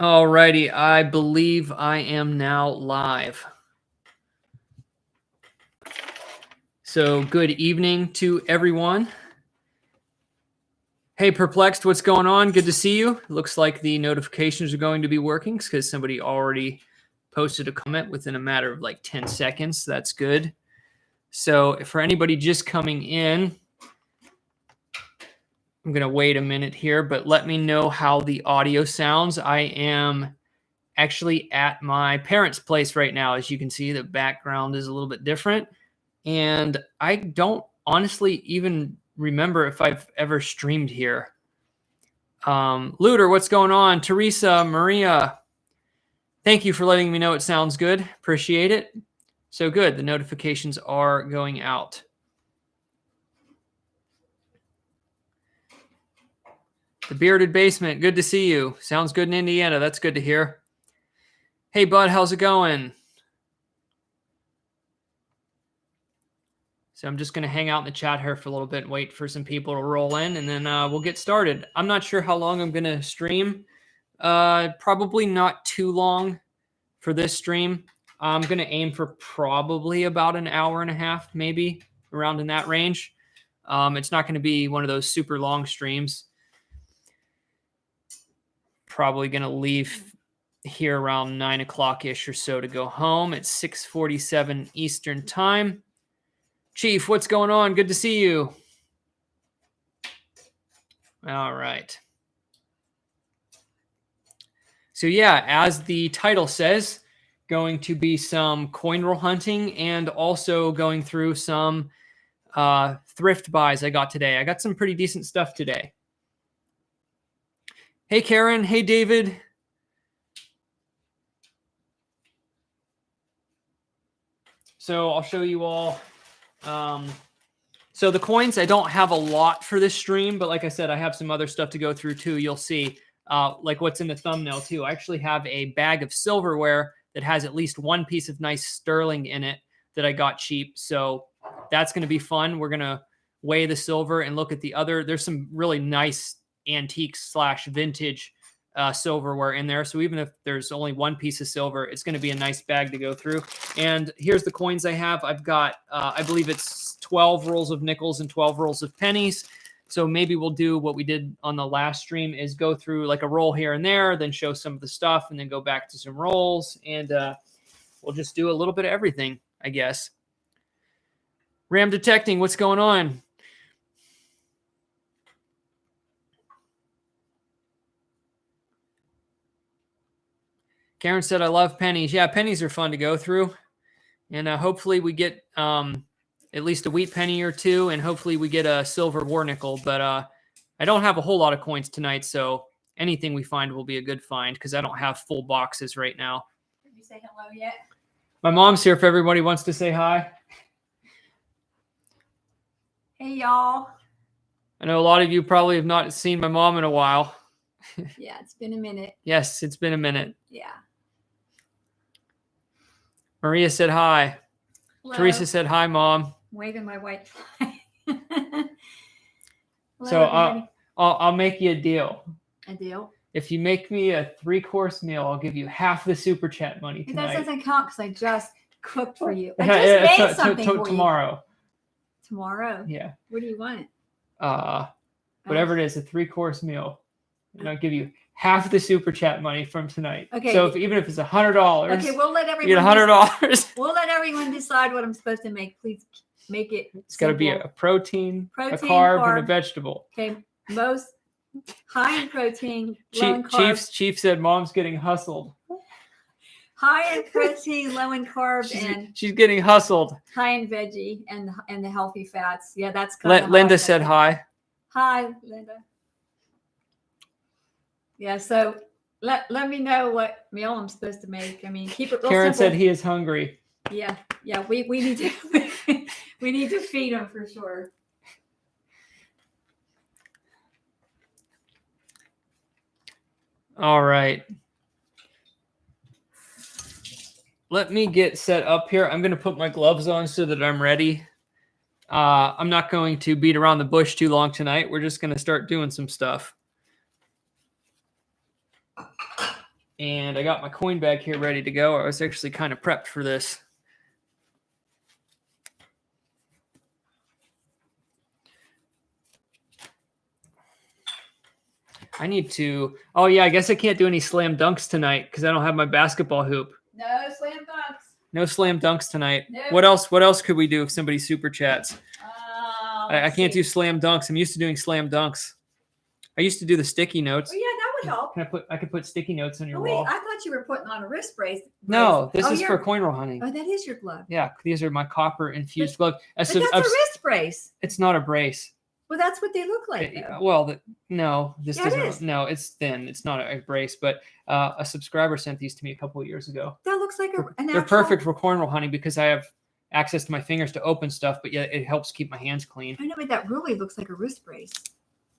Alrighty, I believe I am now live. So good evening to everyone. Hey, Perplexed, what's going on? Good to see you. Looks like the notifications are going to be working because somebody already posted a comment within a matter of like 10 seconds. That's good. So for anybody just coming in, I'm going to wait a minute here, but let me know how the audio sounds. I am actually at my parents' place right now. As you can see, the background is a little bit different. And I don't honestly even remember if I've ever streamed here. Looter, what's going on? Teresa, Maria, thank you for letting me know it sounds good. Appreciate it. So good. The notifications are going out. The Bearded Basement, good to see you. Sounds good in Indiana. That's good to hear. Hey, bud, how's it going? So I'm just going to hang out in the chat here for a little bit and wait for some people to roll in, and then we'll get started. I'm not sure how long I'm going to stream. Probably not too long for this stream. I'm going to aim for probably about an hour and a half, maybe around in that range. It's not going to be one of those super long streams. Probably going to leave here around 9 o'clock-ish or so to go home. It's 6:47 Eastern time. Chief, what's going on? Good to see you. All right. So yeah, as the title says, going to be some coin roll hunting and also going through some thrift buys I got today. I got some pretty decent stuff today. Hey, Karen. Hey, David. So I'll show you all. So the coins, I don't have a lot for this stream, but like I said, I have some other stuff to go through too. You'll see like what's in the thumbnail too. I actually have a bag of silverware that has at least one piece of nice sterling in it that I got cheap. So that's going to be fun. We're going to weigh the silver and look at the other. There's some really nice antique / vintage silverware in there. So even if there's only one piece of silver, it's going to be a nice bag to go through. And here's the coins I have. I've got, I believe it's 12 rolls of nickels and 12 rolls of pennies. So maybe we'll do what we did on the last stream is go through like a roll here and there, then show some of the stuff and then go back to some rolls. And we'll just do a little bit of everything, I guess. Ram Detecting, what's going on? Karen said, I love pennies. Yeah, pennies are fun to go through. And hopefully we get at least a wheat penny or two, and hopefully we get a silver war nickel. But I don't have a whole lot of coins tonight, so anything we find will be a good find because I don't have full boxes right now. Did you say hello yet? My mom's here if everybody wants to say hi. Hey, y'all. I know a lot of you probably have not seen my mom in a while. Yeah, it's been a minute. Yes, it's been a minute. Yeah. Maria said hi. Hello. Teresa said hi, Mom. Waving my white flag. Hello, So I'll make you a deal. a deal? If you make me a 3-course meal, I'll give you half the super chat money tonight. That doesn't count because I just cooked for you. I Yeah, just made something for tomorrow. you. Tomorrow? Yeah. What do you want? Whatever it is, a 3-course meal. And I'll give you half the super chat money from tonight. Okay. So even if it's $100, Okay, we'll let everyone. you get $100. We'll let everyone decide what I'm supposed to make. Please make it. It's got to be a protein, a Protein, carb, and a carb. vegetable. Okay, most high in protein, low in carbs. Chief said mom's getting hustled. High in protein, low in carbs, and She's getting hustled. high in veggie and the healthy fats. Yeah, that's kind of. Linda said hi. Hi, Linda. Yeah, so let me know what meal I'm supposed to make. I mean, keep it real Karen simple. said he is hungry. Yeah, we need to we need to feed him for sure. All right. Let me get set up here. I'm going to put my gloves on so that I'm ready. I'm not going to beat around the bush too long tonight. We're just going to start doing some stuff. And I got my coin bag here ready to go. I was actually kind of prepped for this. I need to. Oh, yeah, I guess I can't do any slam dunks tonight because I don't have my basketball hoop. No slam dunks. No slam dunks tonight. Nope. What else? What else could we do if somebody super chats? I Let's can't see. do slam dunks. I'm used to doing slam dunks. I used to do the sticky notes. Oh, yeah, that would help. I could put sticky notes on your Oh, wait, wall. I thought you were putting on a wrist brace. No, this is your- for coin roll hunting. Oh, that is your glove. Yeah, these are my copper infused gloves. But that's a wrist brace. It's not a brace. Well, that's what they look like. Though. Well, no, this Yeah, it doesn't. is. No, it's thin. It's not a brace. But a subscriber sent these to me a couple of years ago. That looks like an They're actual... perfect for coin roll hunting because I have access to my fingers to open stuff, but yet it helps keep my hands clean. I know, but that really looks like a wrist brace.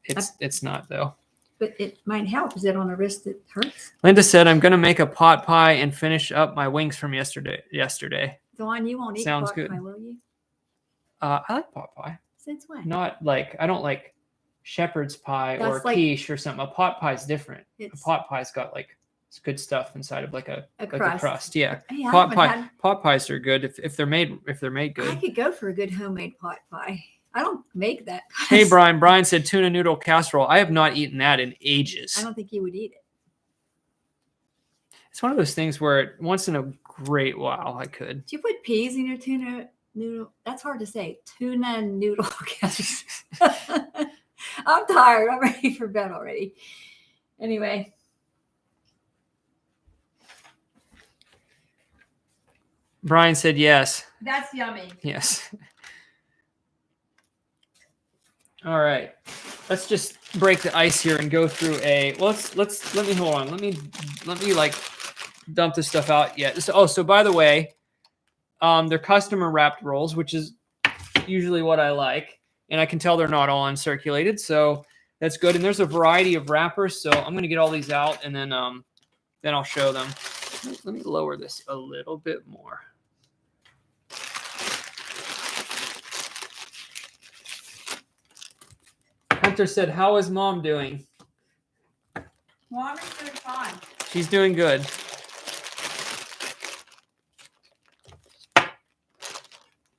It's not though. But it might help. Is it on a wrist that hurts? Linda said, "I'm going to make a pot pie and finish up my wings from yesterday." Dawn, you won't eat Sounds pot good. pie, will you? I like pot pie. Since when? Not like I don't like shepherd's pie or That's like- quiche or something. A pot pie is different. A It's pot pie's got like it's good stuff inside of like a crust. Yeah. Hey, I Pot haven't pie. had- Pot pies are good if they're made I good. could go for a good homemade pot pie. I don't make that. Hey Brian. Brian said tuna noodle casserole. I have not eaten that in ages. I don't think you would eat it. It's one of those things where once in a great while I could. Do you put peas in your tuna noodle? That's hard to say. Tuna noodle casserole. I'm tired. I'm ready for bed already. Anyway. Brian said yes. That's yummy. Yes. All right. Let's just break the ice here and go through let me hold on. Let me like dump this stuff out yet. So by the way, they're customer wrapped rolls, which is usually what I like. And I can tell they're not all uncirculated, so that's good. And there's a variety of wrappers, so I'm gonna get all these out and then I'll show them. Let me lower this a little bit more. Hunter said, "How is mom doing?" Mom is doing fine. She's doing good.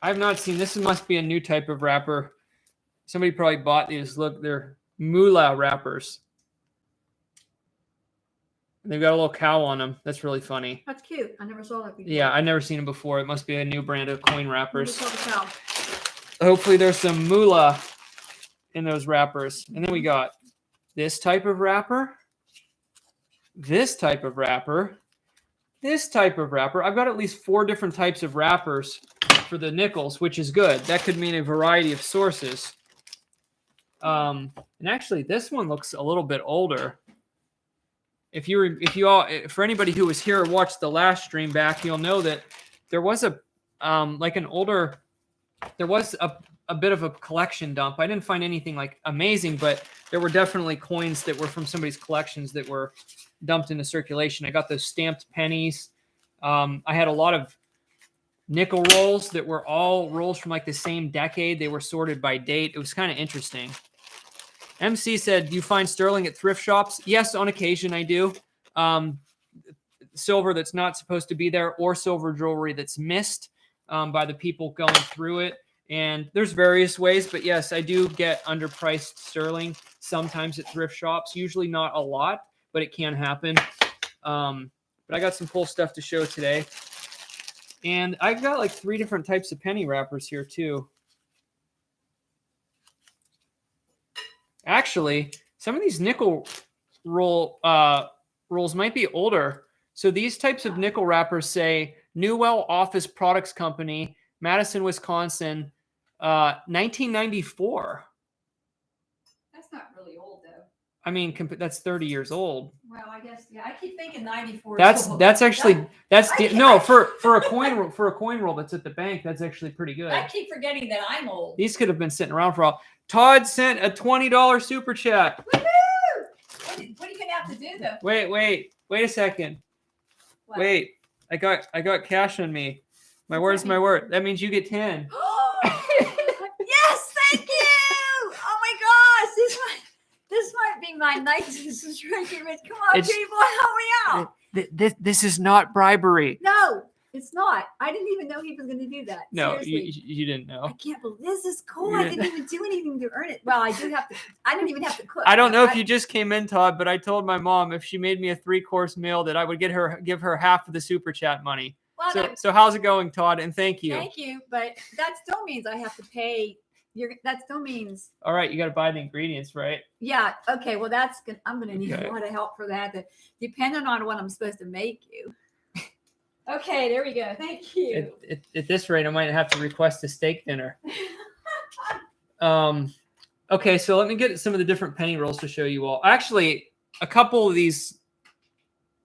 I've not seen this. Must be a new type of wrapper. Somebody probably bought these. Look, they're moolah wrappers. And they've got a little cow on them. That's really funny. That's cute. I never saw that before. Yeah, I've never seen them before. It must be a new brand of coin wrappers. Never saw the cow. Hopefully there's some moolah in those wrappers. And then we got this type of wrapper, this type of wrapper, this type of wrapper. I've got at least 4 different types of wrappers for the nickels, which is good. That could mean a variety of sources. And actually, this one looks a little bit older. For anybody who was here or watched the last stream back, you'll know that there was a bit of a collection dump. I didn't find anything like amazing, but there were definitely coins that were from somebody's collections that were dumped into circulation. I got those stamped pennies. I had a lot of nickel rolls that were all rolls from like the same decade. They were sorted by date. It was kind of interesting. MC said, "Do you find sterling at thrift shops?" Yes, on occasion I do. Silver that's not supposed to be there, or silver jewelry that's missed by the people going through it. And there's various ways, but yes, I do get underpriced sterling sometimes at thrift shops. Usually not a lot, but it can happen. But I got some cool stuff to show today. And I've got like 3 different types of penny wrappers here too. Actually, some of these nickel rolls might be older. So these types of nickel wrappers say Newell Office Products Company, Madison, Wisconsin, 1994. That's not really old, though. I mean, that's 30 years old. Well, I guess, yeah. I keep thinking 94. That's actually I- for a coin roll that's at the bank. That's actually pretty good. I keep forgetting that I'm old. These could have been sitting around for a while. Todd sent a $20 super chat. Woohoo! What are you gonna have to do, though? Wait a second. What? Wait, I got cash on me. My word's my word. That means you get 10. Yes, thank you. Oh my gosh, this might be my nicest drinking. Come on, It's- people, help me out. This is not bribery. No, it's not. I didn't even know he was going to do that. No, Seriously. you didn't I know. can't believe this is cool. You I didn't- didn't even do anything to earn it. Well, I do have to. I don't even have to cook. I don't know but if you just came in, Todd, but I told my mom if she made me a 3-course meal that I would give her half of the super chat money. Well, So how's it going, Todd? And thank you. thank you, but that still means I have to pay. That still means. All right, you got to buy the ingredients, right? Yeah. Okay. Well, that's good. I'm going to need Okay. a lot of help for that. Depending on what I'm supposed to make you. Okay. There we go. Thank you. At this rate, I might have to request a steak dinner. Okay, so let me get some of the different penny rolls to show you all. Actually, a couple of these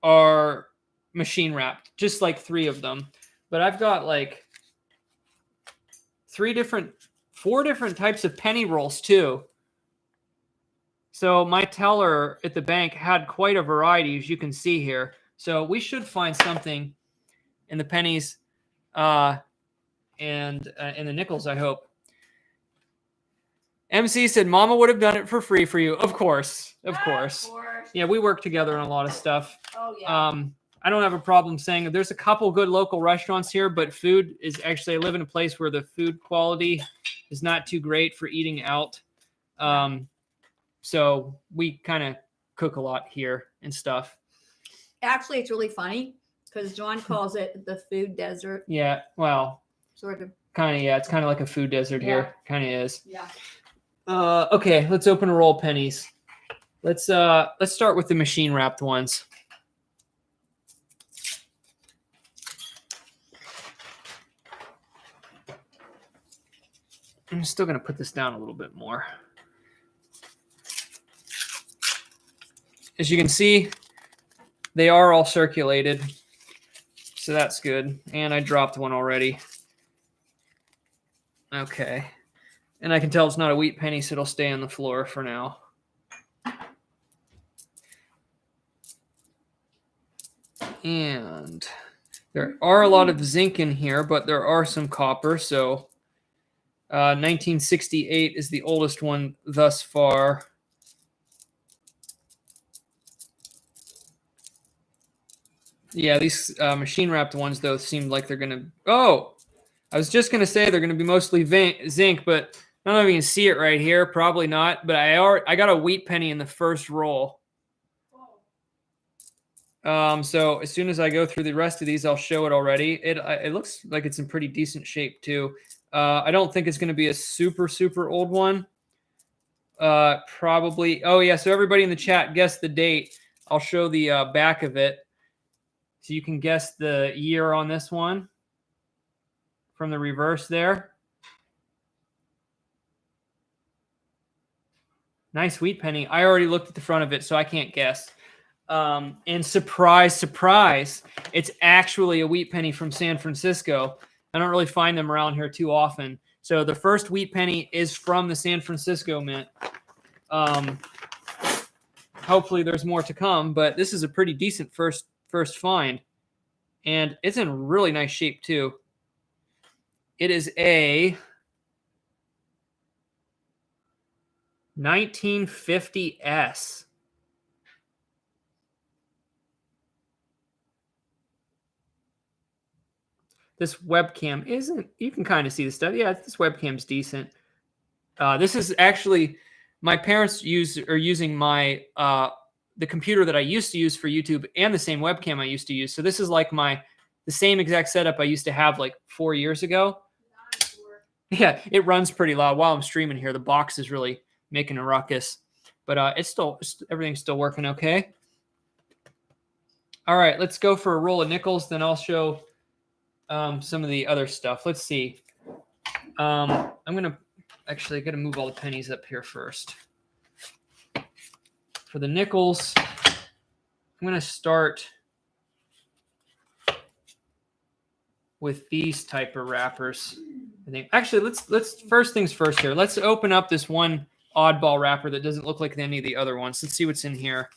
are machine wrapped, just like 3 of them. But I've got like 4 different types of penny rolls too. So my teller at the bank had quite a variety, as you can see here. So we should find something in the pennies and in the nickels, I hope. MC said, Mama would have done it for free for you. Of course. Of course. Yeah, we work together on a lot of stuff. Oh, yeah. I don't have a problem saying there's a couple good local restaurants here, but food is actually, I live in a place where the food quality is not too great for eating out. So we kind of cook a lot here and stuff. Actually, it's really funny because John calls it the food desert. Yeah, well, Sort of. kind of, yeah, it's kind of like a food desert here. Kind of is. Yeah. Okay, let's open a roll of pennies. Let's start with the machine wrapped ones. I'm still going to put this down a little bit more. As you can see, they are all circulated. So that's good. And I dropped one already. Okay. And I can tell it's not a wheat penny, so it'll stay on the floor for now. And there are a lot of zinc in here, but there are some copper. So 1968 is the oldest one thus far. Yeah, these machine wrapped ones, though, seemed like they're going to... Oh, I was just going to say they're going to be mostly zinc, but I don't know if you can see it right here. Probably not, but I got a wheat penny in the first roll. So as soon as I go through the rest of these, I'll show it already. It looks like it's in pretty decent shape, too. I don't think it's going to be a super, super old one. Probably. Oh, yeah, so everybody in the chat, guess the date. I'll show the back of it. So you can guess the year on this one from the reverse there. Nice wheat penny. I already looked at the front of it, so I can't guess. And surprise, surprise, it's actually a wheat penny from San Francisco. I don't really find them around here too often. So the first wheat penny is from the San Francisco Mint. Hopefully there's more to come, but this is a pretty decent first find. And it's in really nice shape too. It is a 1950S. This webcam isn't, you can kind of see the stuff. Yeah, this webcam's decent. This is actually, my parents are using my, the computer that I used to use for YouTube and the same webcam I used to use. So this is like the same exact setup I used to have like 4 years ago. Yeah, it runs pretty loud while I'm streaming here. The box is really making a ruckus, but everything's still working okay. All right, let's go for a roll of nickels. Then I'll show some of the other stuff. Let's see. I'm gonna move all the pennies up here first. For the nickels, I'm gonna start with these type of wrappers. I think actually let's first things first here. Let's open up this one oddball wrapper that doesn't look like any of the other ones. Let's see what's in here.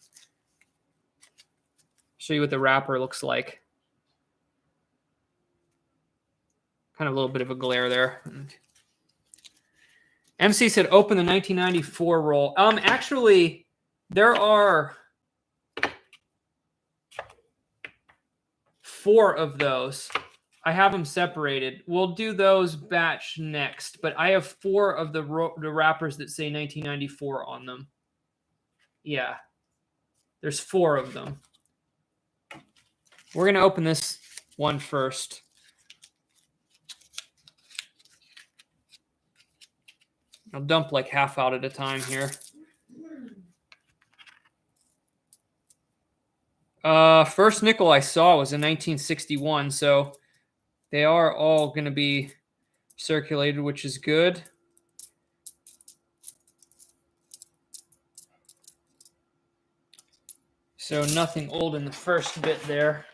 Show you what the wrapper looks like. Kind of a little bit of a glare there. MC said open the 1994 roll. Actually, there are 4 of those. I have them separated. We'll do those batch next, but I have 4 of the wrappers that say 1994 on them. Yeah. There's 4 of them. We're going to open this one first. I'll dump like half out at a time here. First nickel I saw was in 1961, so they are all going to be circulated, which is good. So nothing old in the first bit there.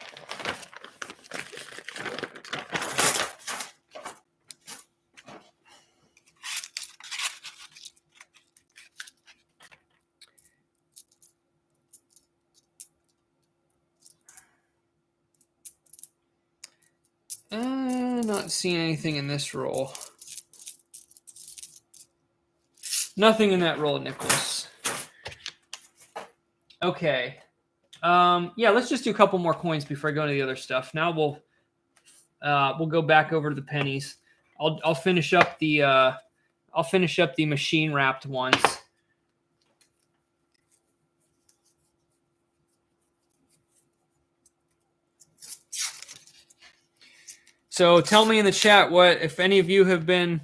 Not seeing anything in this roll. Nothing in that roll of nickels. Okay. Yeah, let's just do a couple more coins before I go into the other stuff. Now we'll go back over to the pennies. I'll finish up the machine wrapped ones. So tell me in the chat if any of you have been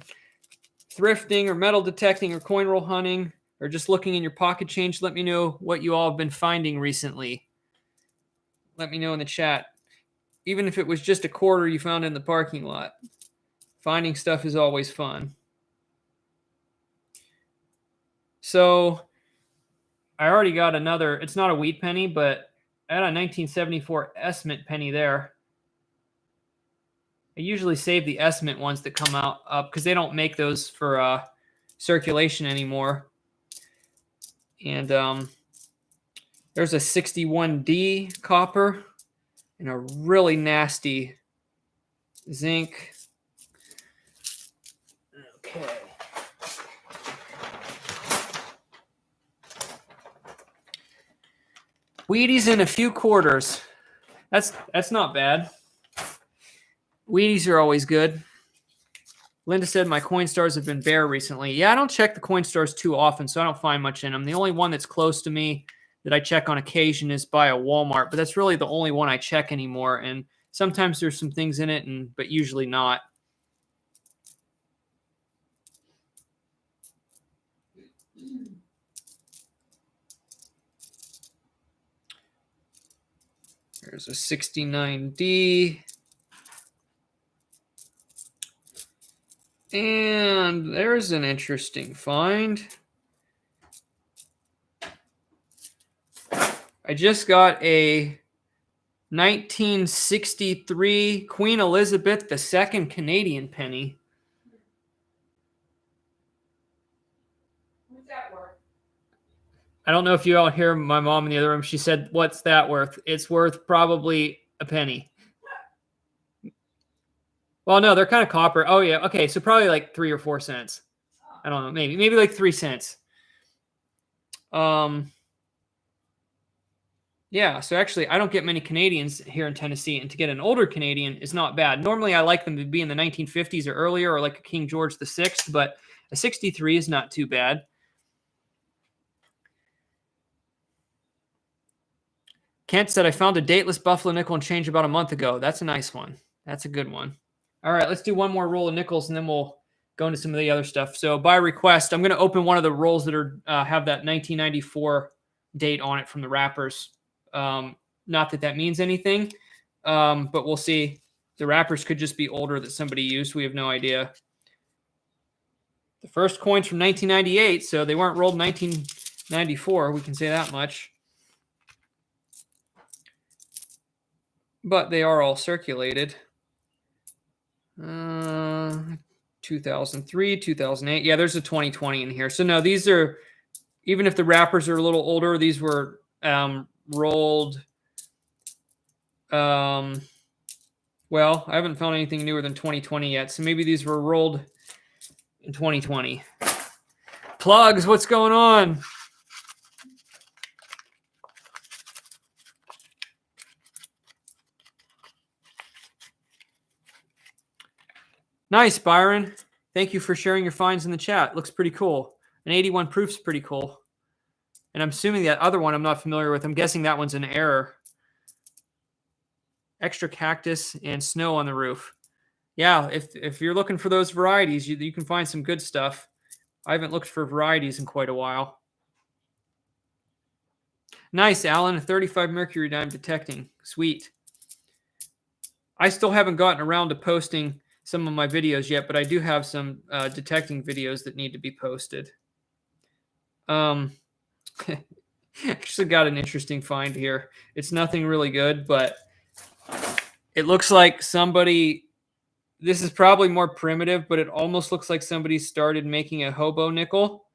thrifting or metal detecting or coin roll hunting or just looking in your pocket change. Let me know what you all have been finding recently. Let me know in the chat. Even if it was just a quarter you found in the parking lot. Finding stuff is always fun. So I already got another, it's not a wheat penny, but I had a 1974 S-mint penny there. I usually save the S-mint ones that come out up because they don't make those for circulation anymore. And there's a 61D copper and a really nasty zinc. Okay. Wheaties in a few quarters. That's not bad. Wheaties are always good. Linda said my Coinstars have been bare recently. Yeah, I don't check the Coinstars too often, so I don't find much in them. The only one that's close to me that I check on occasion is by a Walmart, but that's really the only one I check anymore. And sometimes there's some things in it, but usually not. There's a 69D. And there's an interesting find. I just got a 1963 Queen Elizabeth II Canadian penny. What's that worth? I don't know if you all hear my mom in the other room. She said, "What's that worth?" It's worth probably a penny. Well, no, they're kind of copper. Oh, yeah. Okay, so probably like 3 or 4 cents. I don't know. Maybe like 3 cents. Yeah, so actually, I don't get many Canadians here in Tennessee, and to get an older Canadian is not bad. Normally, I like them to be in the 1950s or earlier, or like a King George VI, but a 63 is not too bad. Kent said, I found a dateless Buffalo nickel and change about a month ago. That's a nice one. That's a good one. All right, let's do one more roll of nickels, and then we'll go into some of the other stuff. So by request, I'm going to open one of the rolls that are have that 1994 date on it from the wrappers. Not that that means anything, but we'll see. The wrappers could just be older that somebody used. We have no idea. The first coin's from 1998, so they weren't rolled in 1994. We can say that much. But they are all circulated. 2003, 2008. Yeah, there's a 2020 in here. So no, these are, even if the wrappers are a little older, these were rolled. Well, I haven't found anything newer than 2020 yet. So maybe these were rolled in 2020. Plugs, what's going on? Nice, Byron. Thank you for sharing your finds in the chat. Looks pretty cool. An 81 proof's pretty cool. And I'm assuming that other one I'm not familiar with. I'm guessing that one's an error. Extra cactus and snow on the roof. Yeah, if you're looking for those varieties, you can find some good stuff. I haven't looked for varieties in quite a while. Nice, Alan. A 35 mercury dime detecting. Sweet. I still haven't gotten around to posting some of my videos yet, but I do have some detecting videos that need to be posted. Actually got an interesting find here. It's nothing really good, but it looks like somebody, this is probably more primitive, but it almost looks like somebody started making a hobo nickel.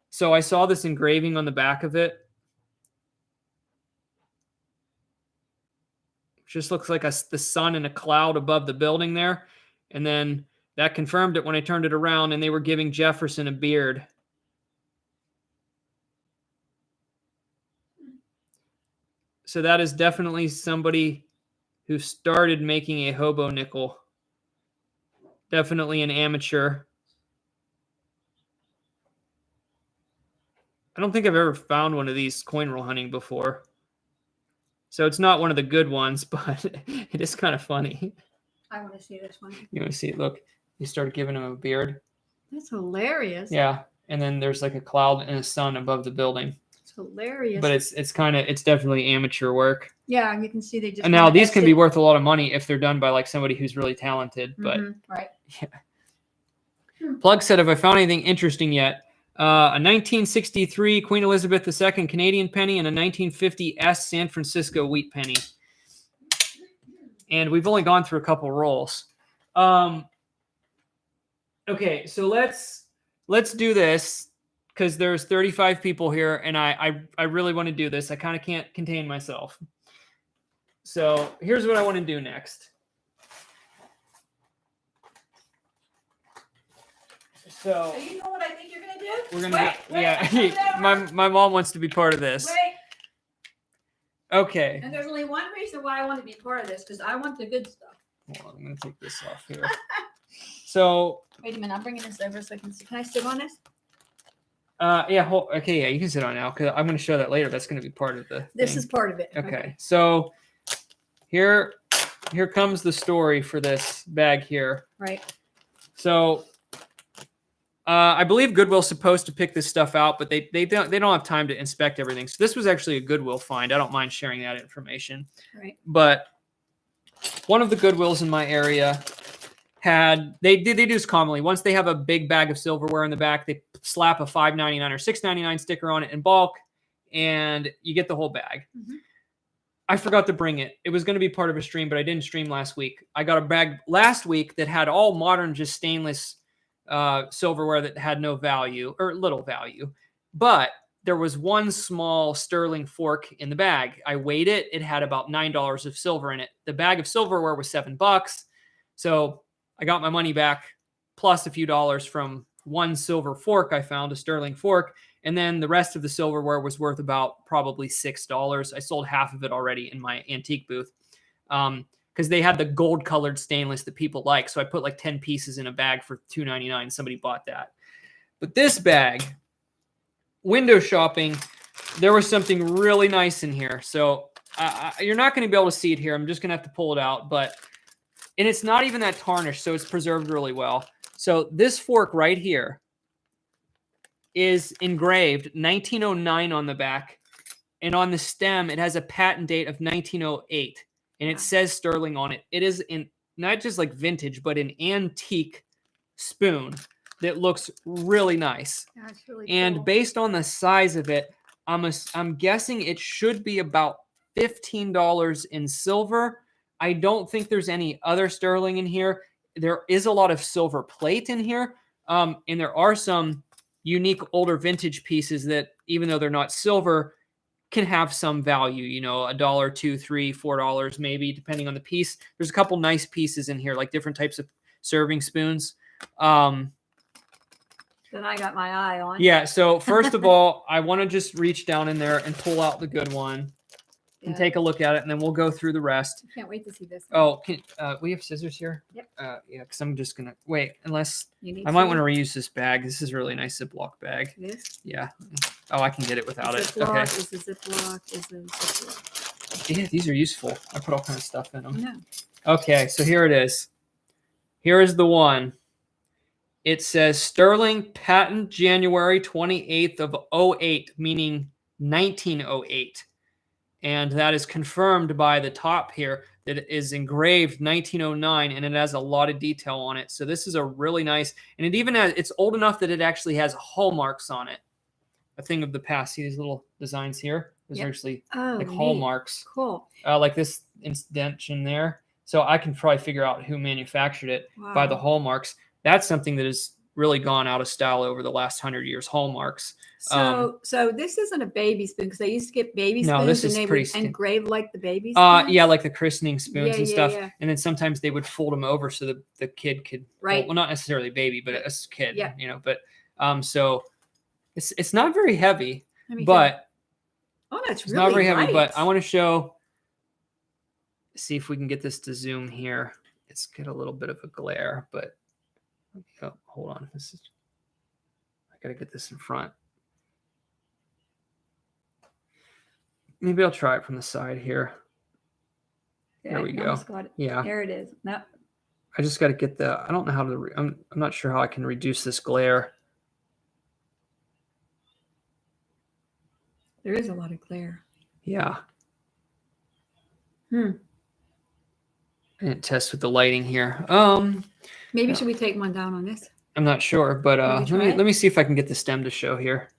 So I saw this engraving on the back of it. Just looks like the sun and a cloud above the building there. And then that confirmed it when I turned it around, and they were giving Jefferson a beard. So that is definitely somebody who started making a hobo nickel. Definitely an amateur. I don't think I've ever found one of these coin roll hunting before. So it's not one of the good ones, but it is kind of funny. I want to see this one. You want to see it? Look, he started giving him a beard. That's hilarious. Yeah, and then there's like a cloud and a sun above the building. It's hilarious. But it's definitely amateur work. Yeah, you can see they just. And now these can be worth a lot of money if they're done by like somebody who's really talented. But right. Yeah. Plug said, "Have I found anything interesting yet? A 1963 Queen Elizabeth II Canadian penny and a 1950 S San Francisco wheat penny." And we've only gone through a couple rolls. Okay, so let's do this because there's 35 people here, and I really want to do this. I kind of can't contain myself. So here's what I want to do next. So you know what I think you're gonna do? We're gonna my mom wants to be part of this. Wait. Okay. And there's only one reason why I want to be part of this, because I want the good stuff. Hold on, I'm gonna take this off here. So wait a minute, I'm bringing this over so I can see. Can I sit on this? Yeah. Okay. Yeah, you can sit on now because I'm gonna show that later. That's gonna be part of the. This thing. is part of it. Okay. So here comes the story for this bag here. Right. So. I believe Goodwill's supposed to pick this stuff out, but they don't have time to inspect everything. So this was actually a Goodwill find. I don't mind sharing that information. Right. But one of the Goodwills in my area they do this commonly. Once they have a big bag of silverware in the back, they slap a $5.99 or $6.99 sticker on it in bulk, and you get the whole bag. Mm-hmm. I forgot to bring it. It was going to be part of a stream, but I didn't stream last week. I got a bag last week that had all modern, just stainless silverware that had no value or little value, but there was one small sterling fork in the bag. I weighed it. It had about $9 of silver in it. The bag of silverware was $7. So I got my money back plus a few dollars from one silver fork. I found a sterling fork. And then the rest of the silverware was worth about probably $6. I sold half of it already in my antique booth. Because they had the gold colored stainless that people like. So I put like 10 pieces in a bag for $2.99. Somebody bought that. But this bag, window shopping, there was something really nice in here. So you're not going to be able to see it here. I'm just going to have to pull it out. And it's not even that tarnished, so it's preserved really well. So this fork right here is engraved 1909 on the back. And on the stem, it has a patent date of 1908. And it says sterling on it. It is not just like vintage, but an antique spoon that looks really nice. That's really and cool. Based on the size of it, I'm guessing it should be about $15 in silver. I don't think there's any other sterling in here. There is a lot of silver plate in here. And there are some unique older vintage pieces that, even though they're not silver, can have some value, $1, $2, $3, $4, maybe, depending on the piece. There's a couple nice pieces in here, like different types of serving spoons. That I got my eye on. Yeah, so first of all, I want to just reach down in there and pull out the good one. and take a look at it, and then we'll go through the rest. I can't wait to see this. Oh, we have scissors here? Yep. Yeah, because I'm just gonna wait. Unless You need I might want to reuse this bag. This is a really nice Ziploc bag. this. Yeah. Oh, I can get it without it. Ziploc, Okay. is a Ziploc, is a Ziploc. Yeah, these are useful. I put all kinds of stuff in them. No. Okay, so here it is. Here is the one. It says Sterling patent January 28th of 08, meaning 1908. And that is confirmed by the top here that it is engraved 1909, and it has a lot of detail on it. So this is a really nice, and it even has, it's old enough that it actually has hallmarks on it. A thing of the past. See these little designs here? Those are actually like hallmarks. Cool. Like this indentation there. So I can probably figure out who manufactured it by the hallmarks. That's something that has really gone out of style over the last 100 years. Hallmarks. So this isn't a baby spoon, because they used to get baby spoons, No, this and is they pretty would engrave like the baby spoons. Yeah, like the christening spoons Yeah, and yeah, stuff. yeah. And then sometimes they would fold them over so the kid could, Right. well, not necessarily baby, but a kid, Yeah. you know. But so it's not very heavy, Let me but oh, that's it's really not very heavy. light. But I want to see if we can get this to zoom here. It's got a little bit of a glare, but oh, hold on. I gotta get this in front. Maybe I'll try it from the side here. Yeah, there we I go. almost got it. Yeah. There it is. No. I just got to get the, I don't know how to, I'm not sure how I can reduce this glare. There is a lot of glare. Yeah. And test with the lighting here. Maybe should we take one down on this? I'm not sure, but let me see if I can get the stem to show here.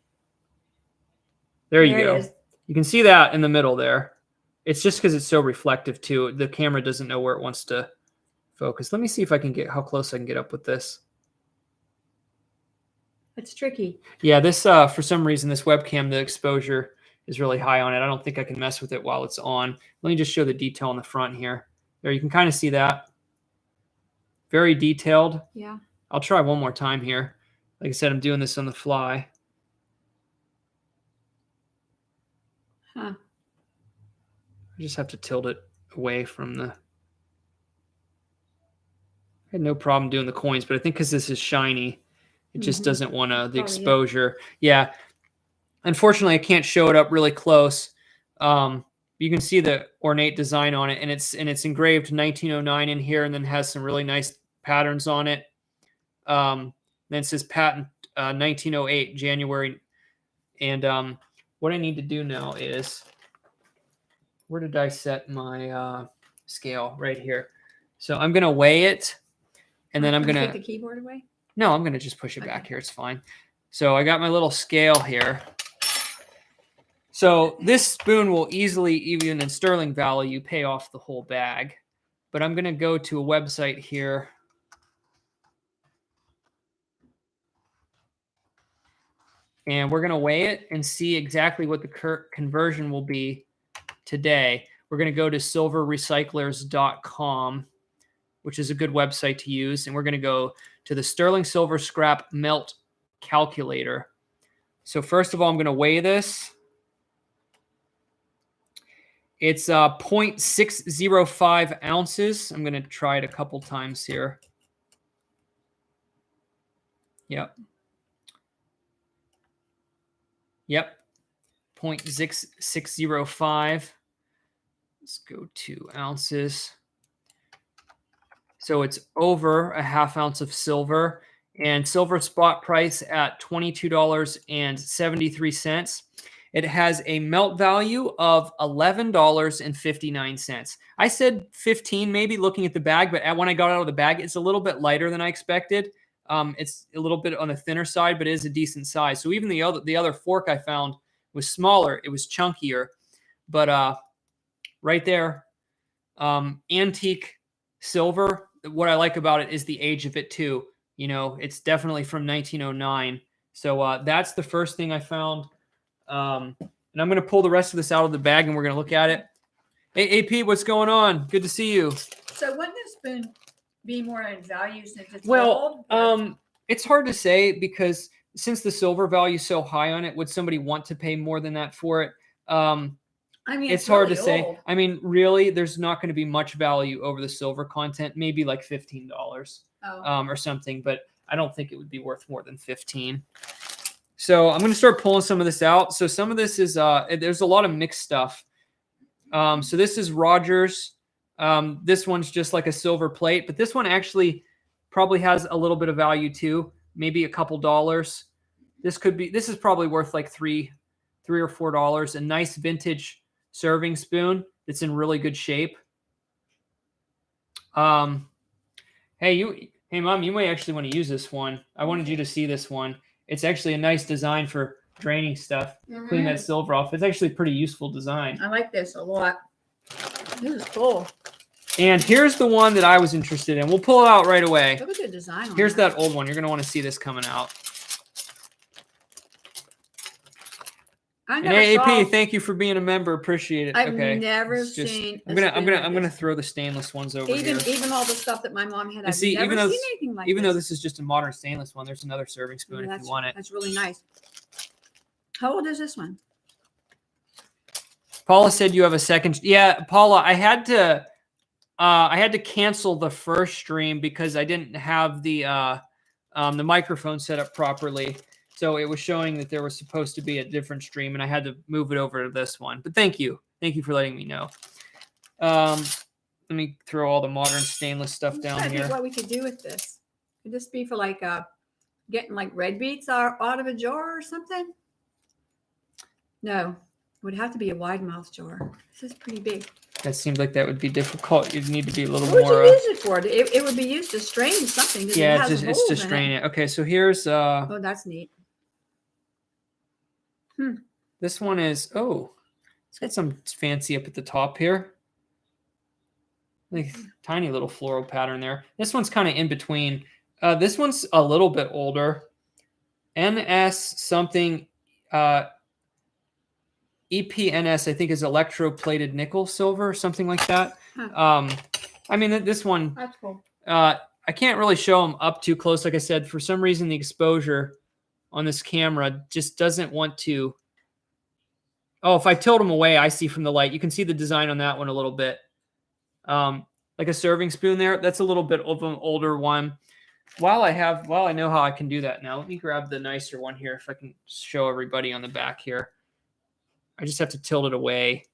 There you go. You can see that in the middle there. It's just because it's so reflective too. The camera doesn't know where it wants to focus. Let me see if I can get how close I can get up with this. It's tricky. Yeah, this for some reason this webcam, the exposure is really high on it. I don't think I can mess with it while it's on. Let me just show the detail on the front here. There, you can kind of see that. Very detailed. Yeah. I'll try one more time here. Like I said, I'm doing this on the fly. Huh. I just have to tilt it away from the... I had no problem doing the coins, but I think because this is shiny, it just doesn't want to, the exposure. Yeah. Unfortunately, I can't show it up really close. You can see the ornate design on it, and it's engraved 1909 in here, and then has some really nice patterns on it. Then it says patent 1908, January. And what I need to do now is, where did I set my scale? Right here. So I'm going to weigh it, and then I'm going to take the keyboard away. No, I'm going to just push it back here. It's fine. So I got my little scale here. So this spoon will easily, even in sterling value, pay off the whole bag. But I'm going to go to a website here. And we're going to weigh it and see exactly what the conversion will be today. We're going to go to silverrecyclers.com, which is a good website to use. And we're going to go to the sterling silver scrap melt calculator. So first of all, I'm going to weigh this. It's 0.605 ounces. I'm going to try it a couple times here. Yep. 0.605. Let's go 2 ounces. So it's over a half ounce of silver, and silver spot price at $22.73. It has a melt value of $11.59. I said 15 maybe looking at the bag, but when I got out of the bag, it's a little bit lighter than I expected. It's a little bit on the thinner side, but it is a decent size. So even the other fork I found was smaller. It was chunkier, but right there, antique silver. What I like about it is the age of it too. You know, it's definitely from 1909. So that's the first thing I found. And I'm going to pull the rest of this out of the bag, and we're going to look at it. Hey, AP, what's going on? Good to see you. So wouldn't this spoon be more in value since it's well, gold? It's hard to say, because since the silver value is so high on it, would somebody want to pay more than that for it? I mean, it's hard to really say. old. I mean, really, there's not going to be much value over the silver content. Maybe like $15, or something. But I don't think it would be worth more than 15. So I'm going to start pulling some of this out. So some of this is there's a lot of mixed stuff. So this is Rogers. This one's just like a silver plate, but this one actually probably has a little bit of value too. Maybe a couple dollars. This is probably worth like $3 or $4. A nice vintage serving spoon that's in really good shape. Hey Mom, you may actually want to use this one. I wanted you to see this one. It's actually a nice design for draining stuff. Clean that silver off. It's actually a pretty useful design. I like this a lot. This is cool. And here's the one that I was interested in. We'll pull it out right away. Look at the design on Here's that old one. You're going to want to see this coming out. And AAP, thank you for being a member. Appreciate it. I've okay. never seen. I'm gonna throw the stainless ones over here. Even all the stuff that my mom had. I've See, never seen anything like even though this is just a modern stainless one, there's another serving spoon if you want it. That's really nice. How old is this one? Paula said you have a second. Yeah, Paula, I had to cancel the first stream because I didn't have the microphone set up properly. So it was showing that there was supposed to be a different stream, and I had to move it over to this one. But thank you for letting me know. Let me throw all the modern stainless stuff down here. I think what we could do with this. Could this be for like getting like red beets out of a jar or something? No, it would have to be a wide mouth jar. This is pretty big. That seems like that would be difficult. You'd need to be a little more. What would you use it for? It would be used to strain something. Yeah, it's to strain it. Okay, so here's. Oh, that's neat. This one is, it's got some fancy up at the top here. Like tiny little floral pattern there. This one's kind of in between. This one's a little bit older. NS something, EPNS, I think is electroplated nickel silver or something like that. I mean, this one, that's cool. I can't really show them up too close. Like I said, for some reason, the exposure on this camera just doesn't want to. Oh, if I tilt them away, I see from the light. You can see the design on that one a little bit. Like a serving spoon there. That's a little bit of an older one. While I know how I can do that now, let me grab the nicer one here if I can show everybody on the back here. I just have to tilt it away.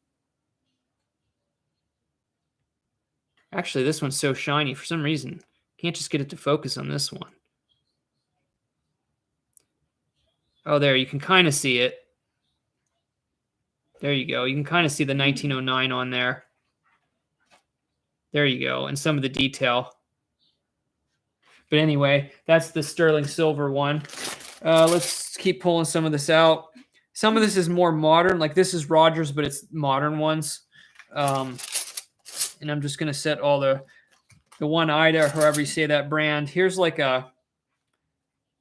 Actually, this one's so shiny for some reason. Can't just get it to focus on this one. Oh, there, you can kind of see it. There you go. You can kind of see the 1909 on there. There you go. And some of the detail. But anyway, that's the sterling silver one. Let's keep pulling some of this out. Some of this is more modern. Like this is Rogers, but it's modern ones. And I'm just going to set all the one-eyed, or however you say that brand. Here's like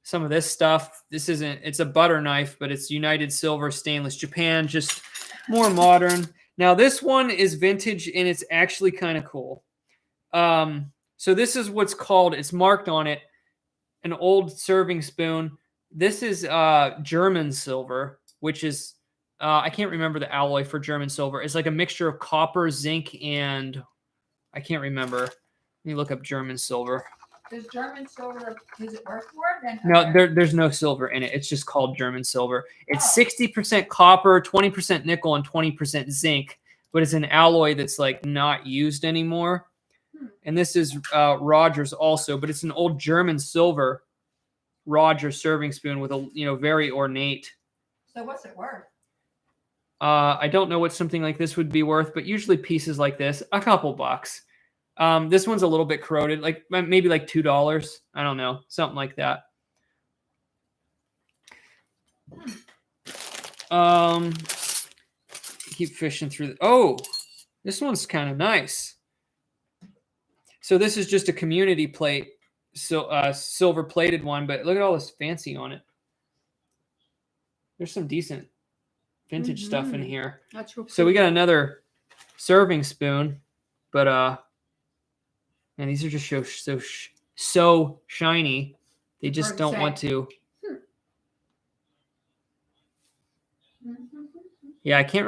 some of this stuff. It's a butter knife, but it's United Silver Stainless Japan, just more modern. Now this one is vintage and it's actually kind of cool. So this is what's called, it's marked on it, an old serving spoon. This is German silver, which is, I can't remember the alloy for German silver. It's like a mixture of copper, zinc, and I can't remember. Let me look up German silver. Does German silver, is it worth more? No, there's no silver in it. It's just called German silver. It's 60% copper, 20% nickel, and 20% zinc, but it's an alloy that's like not used anymore. And this is Rogers also, but it's an old German silver Rogers serving spoon with a very ornate. So what's it worth? I don't know what something like this would be worth, but usually pieces like this, a couple bucks. This one's a little bit corroded, like maybe like $2. I don't know, something like that. Keep fishing through. This one's kind of nice. So this is just a community plate, silver plated one, but look at all this fancy on it. There's some decent vintage stuff in here. That's real cool. So we got another serving spoon, but and these are just so shiny. They just don't want to. Yeah, I can't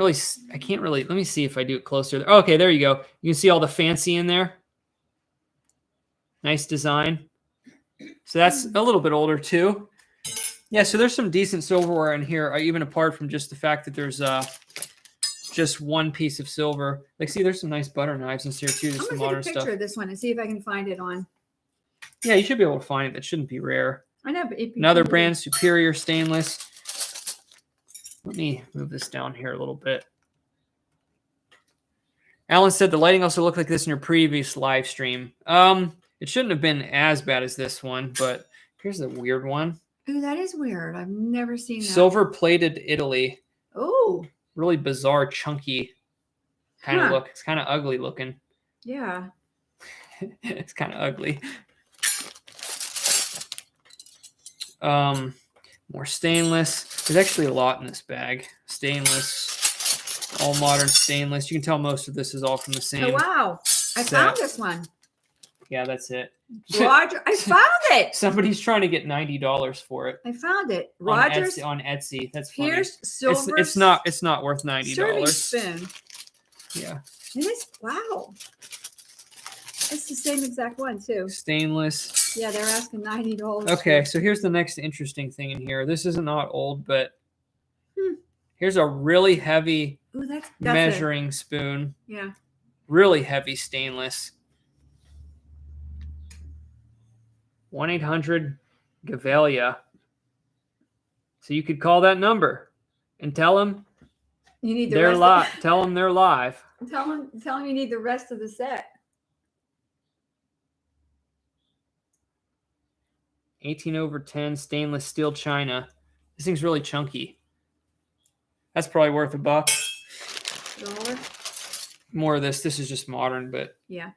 can't really, let me see if I do it closer. Okay, there you go. You can see all the fancy in there. Nice design. So that's a little bit older too. Yeah, so there's some decent silverware in here, even apart from just the fact that there's just one piece of silver. Like, see, there's some nice butter knives in here too. There's I'm some gonna modern take a picture stuff. of this one and see if I can find it on. Yeah, you should be able to find it. That shouldn't be rare. I know, but Another brand, Superior Stainless. Let me move this down here a little bit. Alan said the lighting also looked like this in your previous live stream. It shouldn't have been as bad as this one, but here's a weird one. Oh, that is weird. I've never seen that. Silver plated Italy. Oh. Really bizarre, chunky kind of look. It's kind of ugly looking. Yeah. It's kind of ugly. More stainless. There's actually a lot in this bag. Stainless, all modern stainless. You can tell most of this is all from the same. Oh, wow. I found this one. Yeah, that's it. Roger, I found it. Somebody's trying to get $90 for it. I found it. Rogers on Etsy. That's funny. Pierced silver. It's not worth $90. Serving spoon. Yeah. It is. Wow. It's the same exact one too. Stainless. Yeah, they're asking $90. Okay, so here's the next interesting thing in here. This is not old, but here's a really heavy that's measuring spoon. Yeah. Really heavy stainless. 1-800-GAVALIA. So you could call that number and tell them you need they're live. Tell them they're live. Tell them you need the rest of the set. 18/10 stainless steel china. This thing's really chunky. That's probably worth $1. More of this. This is just modern, but yeah.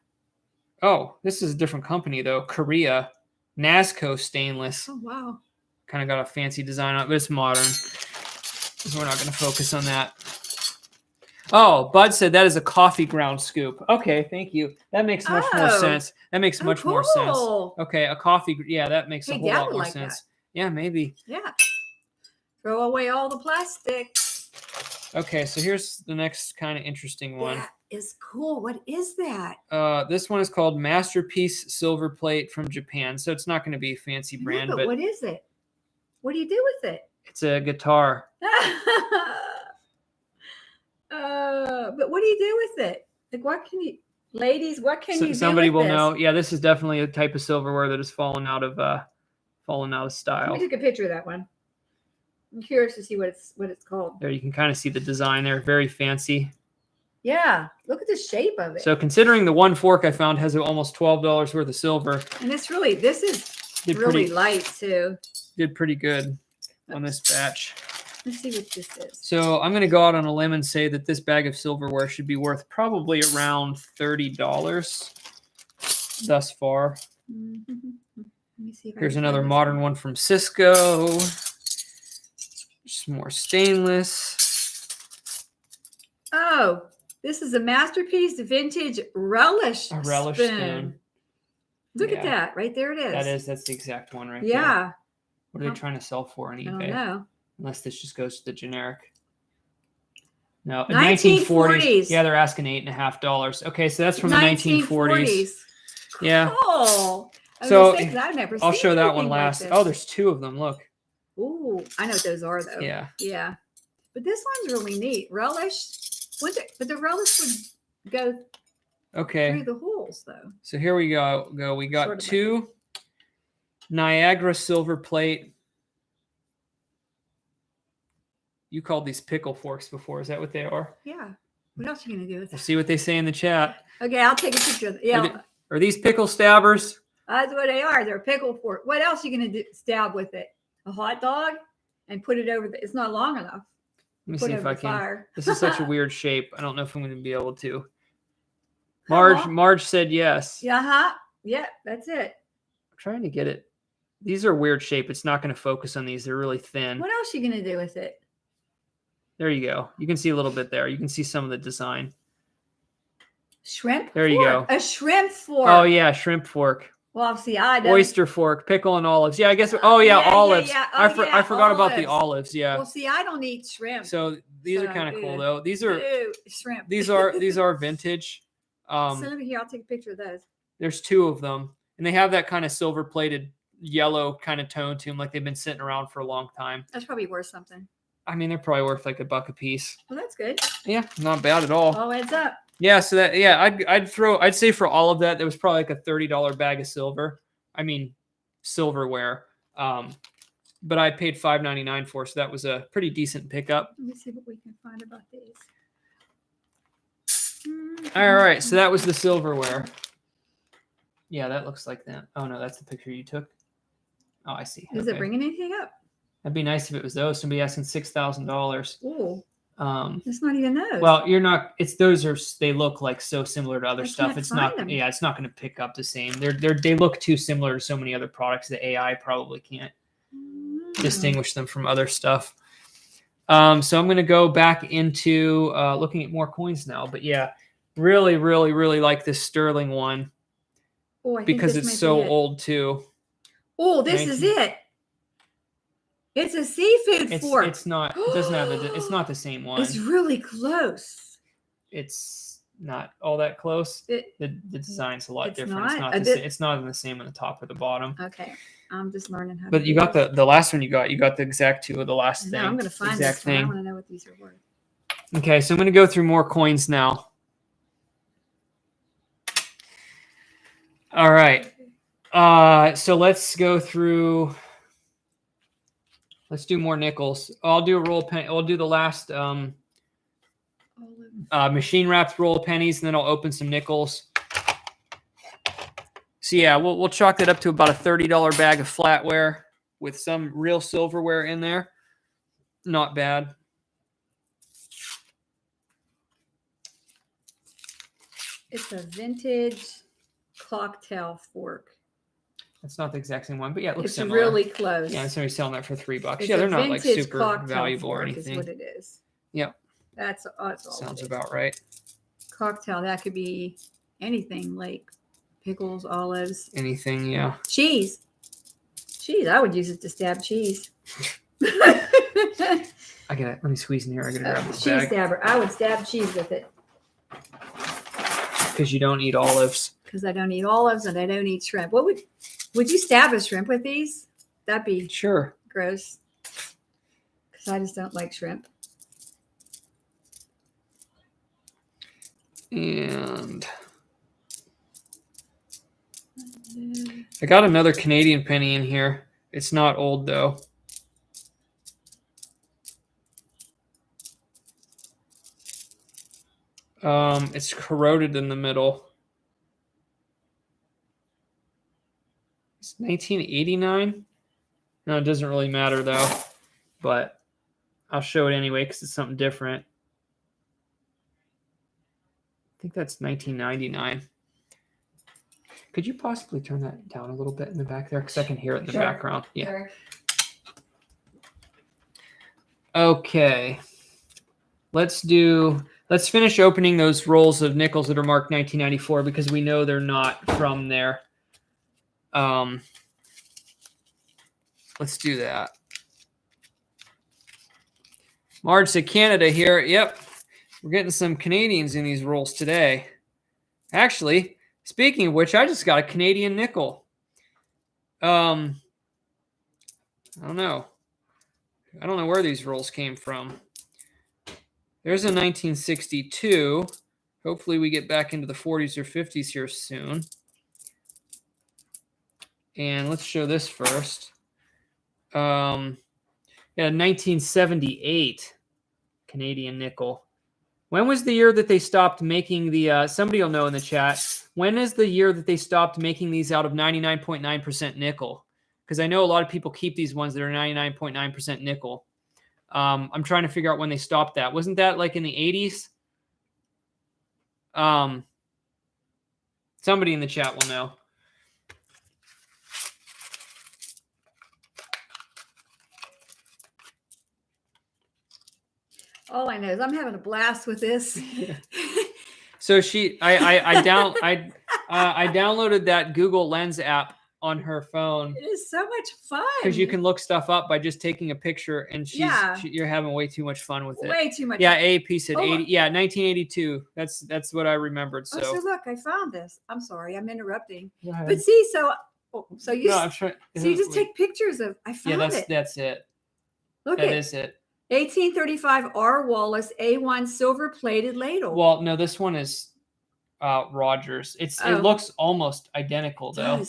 Oh, this is a different company though. Korea, Nasco stainless. Oh wow. Kind of got a fancy design on it, but it's modern. So we're not going to focus on that. Oh, Bud said that is a coffee ground scoop. Okay, thank you. That makes much more sense. That makes much more sense. Okay, a coffee. Yeah, that makes a whole lot more sense. That. Yeah, maybe. Yeah. Throw away all the plastic. Okay, so here's the next kind of interesting one. That is cool. What is that? This one is called Masterpiece Silver Plate from Japan. So it's not going to be a fancy brand, but what is it? What do you do with it? It's a guitar. But what do you do with it? Like, what can you, ladies? What can you do? Somebody with will this? know. Yeah, this is definitely a type of silverware that has fallen out of style. Let me take a picture of that one. I'm curious to see what it's called. There, you can kind of see the design there. Very fancy. Yeah, look at the shape of it. So considering the one fork I found has almost $12 worth of silver. And this is really light too. Did pretty good on this batch. Let's see what this is. So I'm going to go out on a limb and say that this bag of silverware should be worth probably around $30 thus far. Mm-hmm. Let me see. Here's another modern one from Cisco. Some more stainless. Oh, this is a Masterpiece vintage relish A relish spoon. Look at that. Right there it is. That's the exact one right there. Yeah. What are they trying to sell for on eBay? I don't know. Unless this just goes to the generic. No, 1940s. Yeah, they're asking $8.50. Okay, so that's from the 1940s. Yeah. Cool. So I've never I'll seen show that one like last. this. Oh, there's two of them. Look. Ooh, I know what those are though. Yeah. Yeah. But this one's really neat. Relish. But the relish would go through the holes though. So here we go. We got two Niagara silver plate. You called these pickle forks before. Is that what they are? Yeah. What else are you going to do with that? We'll see what they say in the chat. Okay, I'll take a picture of it. Yeah. Are these pickle stabbers? That's what they are. They're pickle fork. What else are you going to stab with it? A hot dog? And put it over the... It's not long enough. Let me see if I can. Fire. This is such a weird shape. I don't know if I'm going to be able to. Marge said yes. Yeah, yeah, that's it. I'm trying to get it. These are weird shape. It's not going to focus on these. They're really thin. What else are you going to do with it? There you go. You can see a little bit there. You can see some of the design. Shrimp There you go. A shrimp fork. Oh, yeah, shrimp fork. Well, see, I don't. Oyster fork, pickle, and olives. Yeah, I guess. Oh yeah, yeah, olives. yeah. I Oh, yeah, forgot about the olives. olives. Yeah. Well, see, I don't eat shrimp. So these are kind of cool though. These are shrimp. these are vintage. Send them here. I'll take a picture of those. There's 2 of them, and they have that kind of silver plated yellow kind of tone to them, like they've been sitting around for a long time. That's probably worth something. I mean, they're probably worth like $1 a piece. Well, that's good. Yeah, not bad at all. All adds up. Yeah, so that I'd say for all of that, there was probably like a $30 bag of silver. I mean, silverware. But I paid $5.99 for, so that was a pretty decent pickup. Let me see what we can find about these. All right, so that was the silverware. Yeah, that looks like that. Oh no, that's the picture you took. Oh, I see. Is it bringing anything up? That'd be nice if it was those. Somebody asking $6,000. Ooh. It's not even those. Well, you're not. It's those are. They look like so similar to other stuff. It's not. Them. Yeah, it's not going to pick up the same. They look too similar to so many other products that AI probably can't distinguish them from other stuff. So I'm going to go back into looking at more coins now. But yeah, really, really, really like this sterling one because it's so old too. Oh, this is it. It's a seafood fork. It's not. It doesn't have the. It's not the same one. It's really close. It's not all that close. The design's a lot different. It's not in the same on the top or the bottom. Okay, I'm just learning how. But you got the last one. You got the exact 2 of the last thing. I'm going to find this one. I want to know what these are worth. Okay, so I'm going to go through more coins now. All right. So let's go through. Let's do more nickels. I'll do a roll penny. I'll do the last machine wrapped roll of pennies, and then I'll open some nickels. So yeah, we'll chalk that up to about a $30 bag of flatware with some real silverware in there. Not bad. It's a vintage cocktail fork. It's not the exact same one, but yeah, it looks similar. It's really close. Yeah, somebody's selling that for $3. Yeah, they're not like super valuable or anything. Is what it is. Yep. That's all. Sounds about right. Cocktail, that could be anything like pickles, olives. Anything, yeah. Cheese. I would use it to stab cheese. Let me squeeze in here. I gotta grab this cheese stabber. I would stab cheese with it. Because you don't eat olives. Because I don't eat olives and I don't eat shrimp. Would you stab a shrimp with these? That'd be sure gross. Because I just don't like shrimp. And I got another Canadian penny in here. It's not old though. It's corroded in the middle. It's 1989. No, it doesn't really matter though, but I'll show it anyway because it's something different. I think that's 1999. Could you possibly turn that down a little bit in the back there? Because I can hear it in the background. Yeah. Sure. Okay. Let's finish opening those rolls of nickels that are marked 1994 because we know they're not from there. Let's do that. Marge said Canada here. Yep. We're getting some Canadians in these rolls today. Actually, speaking of which, I just got a Canadian nickel. I don't know. I don't know where these rolls came from. There's a 1962. Hopefully we get back into the 40s or 50s here soon. And let's show this first. Yeah, 1978 Canadian nickel. When was the year that they stopped making the, somebody will know in the chat, when is the year that they stopped making these out of 99.9% nickel? Because I know a lot of people keep these ones that are 99.9% nickel. I'm trying to figure out when they stopped that. Wasn't that like in the 80s? Somebody in the chat will know. All I know is I'm having a blast with this. So I I downloaded that Google Lens app on her phone It is so much fun. because you can look stuff up by just taking a picture, and Yeah. you're having way too much fun with it. Way too much. Yeah, AP said Oh, 80. Yeah, 1982. That's what I remembered. Oh, so look, I found this. I'm sorry, I'm interrupting. Go ahead. But see, so you no, I'm trying. so you just take pictures of. I found it. That's it. Look That at is it. 1835 R. Wallace A1 silver plated ladle. Well, no, this one is Rogers. It looks almost identical though.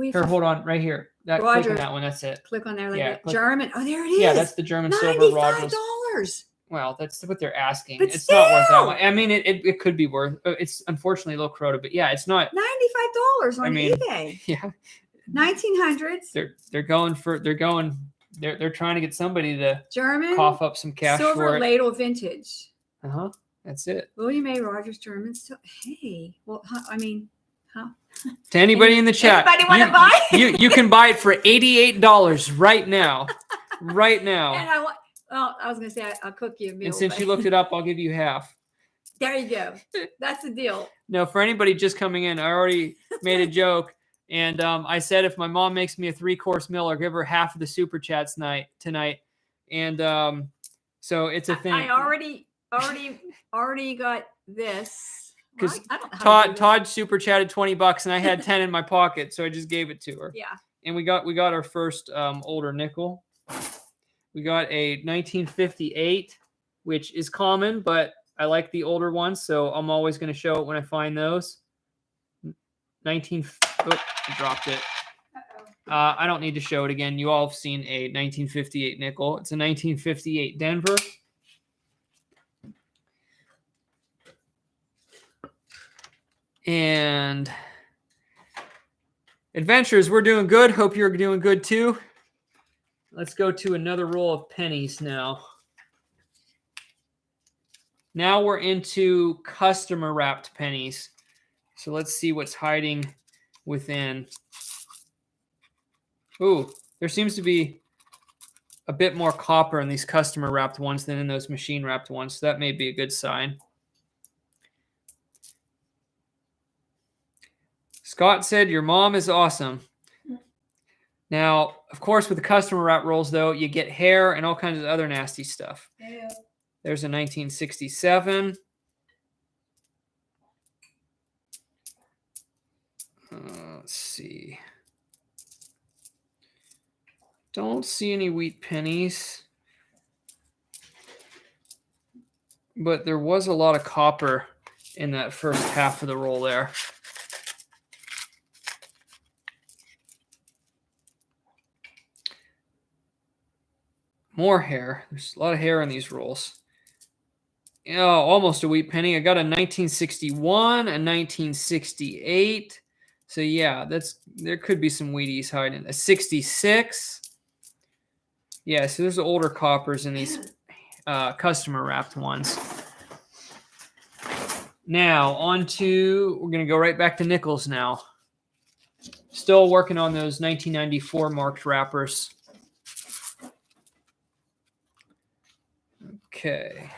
Here, hold on, right here. Click on that one. That's it. Click on there. Like Yeah, German. Oh, there it is. Yeah, that's the German silver Rogers. $95. Well, that's what they're asking. But it's not worth that much. I mean, it could be worth. It's unfortunately low Corota, but yeah, it's not. $95 on eBay. Yeah. 1900s. They're trying to get somebody to German cough up some cash silver for it. ladle vintage. That's it. William A. Rogers German. So hey, well, To anybody in the chat, anybody want to buy it? you can buy it for $88 right now. Right now. And I was gonna say I'll cook you a meal. And since you looked it up, I'll give you half. There you go. That's the deal. No, for anybody just coming in, I already made a joke. And I said if my mom makes me a 3-course meal, I'll give her half of the super chats tonight. And so it's a thing. I already got this. Because Todd super chatted $20 and I had 10 in my pocket, so I just gave it to her. Yeah. And we got our first older nickel. We got a 1958, which is common, but I like the older ones, so I'm always going to show it when I find those. I dropped it. I don't need to show it again. You all have seen a 1958 nickel. It's a 1958 Denver. And adventures, we're doing good. Hope you're doing good too. Let's go to another roll of pennies now. Now we're into customer wrapped pennies. So let's see what's hiding within. Ooh, there seems to be a bit more copper in these customer wrapped ones than in those machine wrapped ones. So that may be a good sign. Scott said, your mom is awesome. Now, of course, with the customer wrap rolls, though, you get hair and all kinds of other nasty stuff. Yeah. There's a 1967. Let's see. Don't see any wheat pennies. But there was a lot of copper in that first half of the roll there. More hair. There's a lot of hair in these rolls. Oh, almost a wheat penny. I got a 1961, a 1968. So yeah, there could be some wheaties hiding. A 66. Yeah, so there's older coppers in these customer wrapped ones. Now we're gonna go right back to nickels now. Still working on those 1994 marked wrappers. Okay.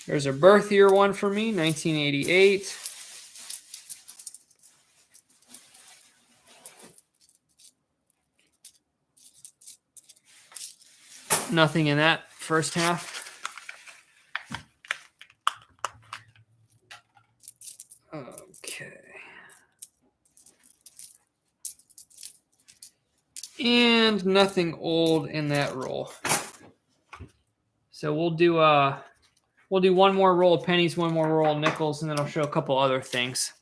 There's a birth year one for me, 1988. Nothing in that first half. Okay. And nothing old in that roll. So we'll do one more roll of pennies, one more roll of nickels, and then I'll show a couple other things.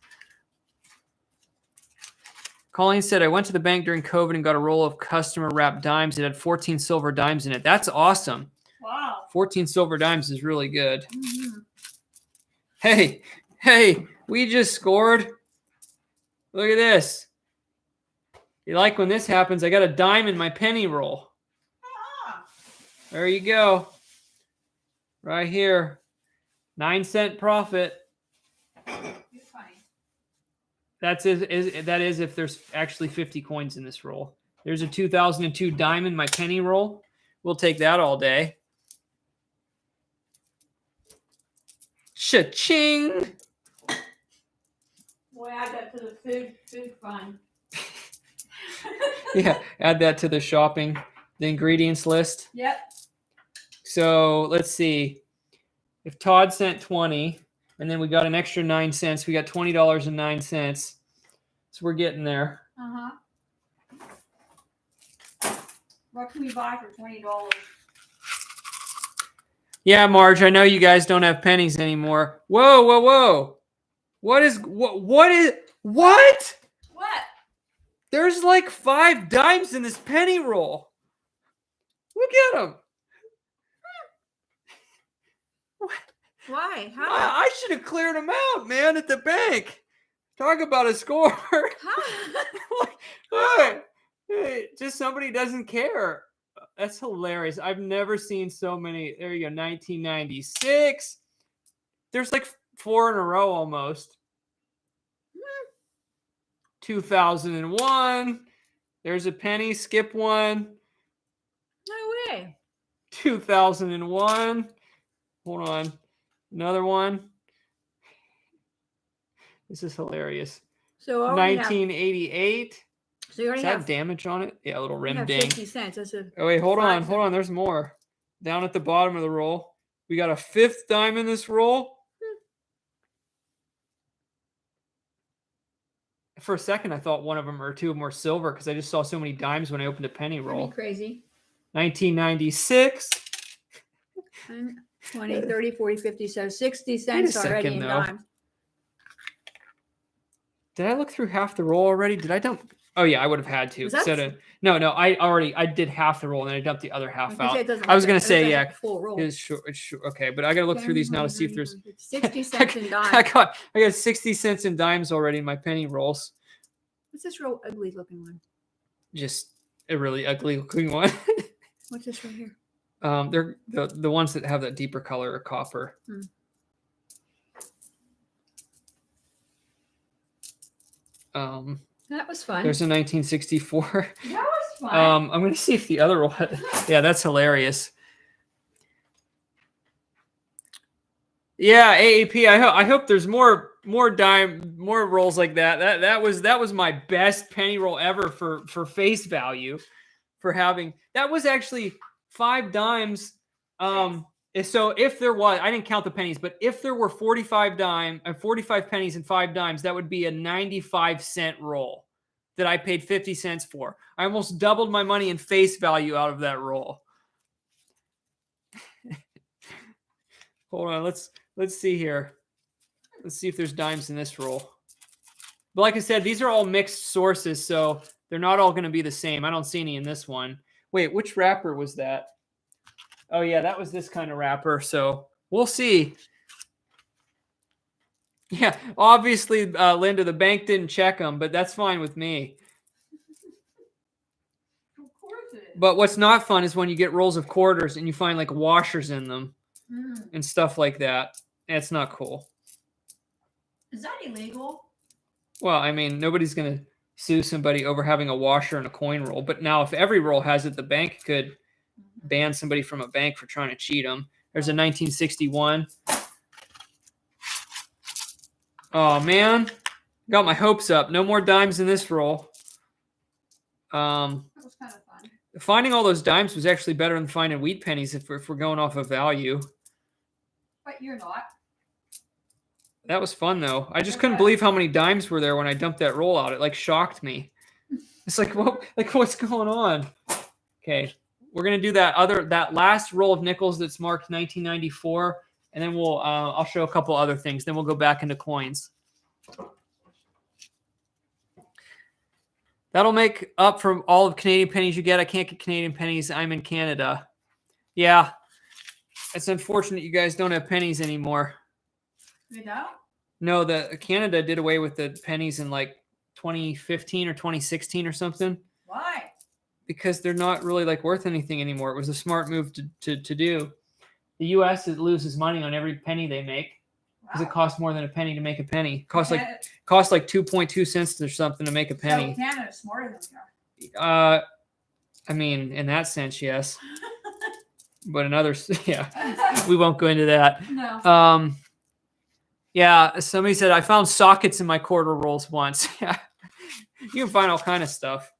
Colleen said, I went to the bank during COVID and got a roll of customer wrapped dimes. It had 14 silver dimes in it. That's awesome. Wow. 14 silver dimes is really good. Mm-hmm. Hey, we just scored. Look at this. You like when this happens? I got a dime in my penny roll. There you go. Right here. 9-cent profit. That is if there's actually 50 coins in this roll. There's a 2002 dime in my penny roll. We'll take that all day. Cha-ching! Boy, add that to the food fund. Yeah, add that to the ingredients list. Yep. So let's see. If Todd sent 20, and then we got an extra 9 cents, we got $20.09. So we're getting there. Uh-huh. What can we buy for $20? Yeah, Marge, I know you guys don't have pennies anymore. Whoa, whoa, whoa. What is what? What? There's like 5 dimes in this penny roll. Look at them. Why? How? I should have cleared them out, man, at the bank. Talk about a score. How? Hey, just somebody doesn't care. That's hilarious. I've never seen so many. There you go, 1996. There's like 4 in a row almost. 2001. There's a penny. Skip one. No way. 2001. Hold on. Another one. This is hilarious. So 1988. So you already Is that have damage on it? Yeah, a little rim you have ding. 50 cents. That's a Oh, wait, hold on. 5 Hold on. There's more. Down at the bottom of the roll. We got a 5th dime in this roll. For a second, I thought one of them or 2 of them were silver because I just saw so many dimes when I opened a penny roll. That'd be crazy. 1996. 10, 20, 30, 40, 50. So 60 Wait a cents already second, in though. dimes. Did I look through half the roll already? Did I dump? Oh yeah, I would have had to. Was that- No, I did half the roll and then I dumped the other half out. It I was gonna say, yeah, full roll. it's short, okay, but I gotta look through these now to see if there's 60 cents in dimes. I got 60 cents in dimes already in my penny rolls. What's this real ugly looking one? Just a really ugly looking one. What's this right here? They're the ones that have that deeper color are copper. That was fun. There's a 1964. That was fun. I'm gonna see if the other one. Yeah, that's hilarious. Yeah, AAP. I hope there's more rolls like that. That was my best penny roll ever for face value. For having that was actually 5 dimes. So if there was, I didn't count the pennies, but if there were 45 pennies and 5 dimes, that would be a 95-cent roll that I paid 50 cents for. I almost doubled my money in face value out of that roll. Hold on, let's see here. Let's see if there's dimes in this roll. But like I said, these are all mixed sources, so they're not all going to be the same. I don't see any in this one. Wait, which wrapper was that? Oh, yeah, that was this kind of wrapper. So we'll see. Yeah, obviously, Linda, the bank didn't check them, but that's fine with me. Of course it is. But what's not fun is when you get rolls of quarters and you find like washers in them and stuff like that. That's not cool. Is that illegal? Well, I mean, nobody's going to sue somebody over having a washer and a coin roll. But now if every roll has it, the bank could ban somebody from a bank for trying to cheat them. There's a 1961. Oh, man. Got my hopes up. No more dimes in this roll. That was kind of fun. Finding all those dimes was actually better than finding wheat pennies if we're going off of value. But you're not. That was fun, though. I just couldn't believe how many dimes were there when I dumped that roll out. It, like, shocked me. It's like, what's going on? Okay. We're going to do that last roll of nickels that's marked 1994, and then I'll show a couple other things. Then we'll go back into coins. That'll make up for all of Canadian pennies you get. I can't get Canadian pennies. I'm in Canada. Yeah. It's unfortunate you guys don't have pennies anymore. You know? No, Canada did away with the pennies in like 2015 or 2016 or something. Why? Because they're not really like worth anything anymore. It was a smart move to do. The U.S. loses money on every penny they make because it costs more than a penny to make a penny. Costs like 2.2 cents or something to make a penny. So Canada's smarter than we are. I mean, in that sense, yes. But another, yeah, we won't go into that. No. Yeah, somebody said I found sockets in my quarter rolls once. Yeah, you can find all kind of stuff.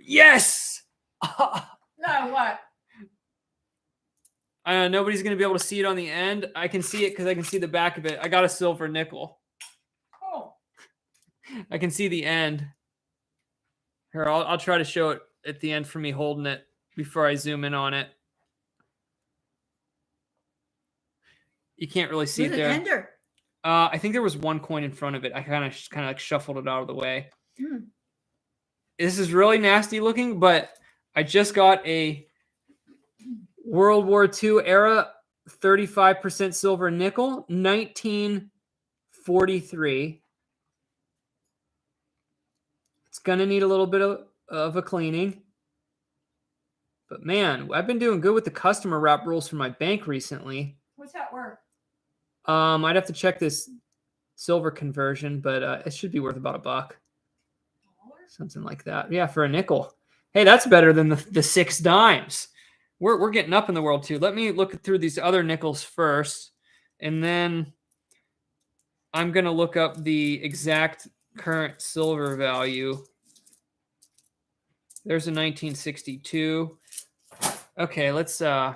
Yes. No, what? Nobody's gonna be able to see it on the end. I can see it because I can see the back of it. I got a silver nickel. Oh. I can see the end. Here, I'll try to show it at the end for me holding it before I zoom in on it. You can't really see it there. Ender? I think there was one coin in front of it. I kind of like shuffled it out of the way. This is really nasty looking, but I just got a World War II era 35% silver nickel, 1943. It's gonna need a little bit of a cleaning. But man, I've been doing good with the customer wrap rules for my bank recently. What's that worth? I'd have to check this silver conversion, but it should be worth about $1. Something like that. Yeah, for a nickel. Hey, that's better than the 6 dimes. We're getting up in the world too. Let me look through these other nickels first, and then I'm gonna look up the exact current silver value. There's a 1962. Okay, let's I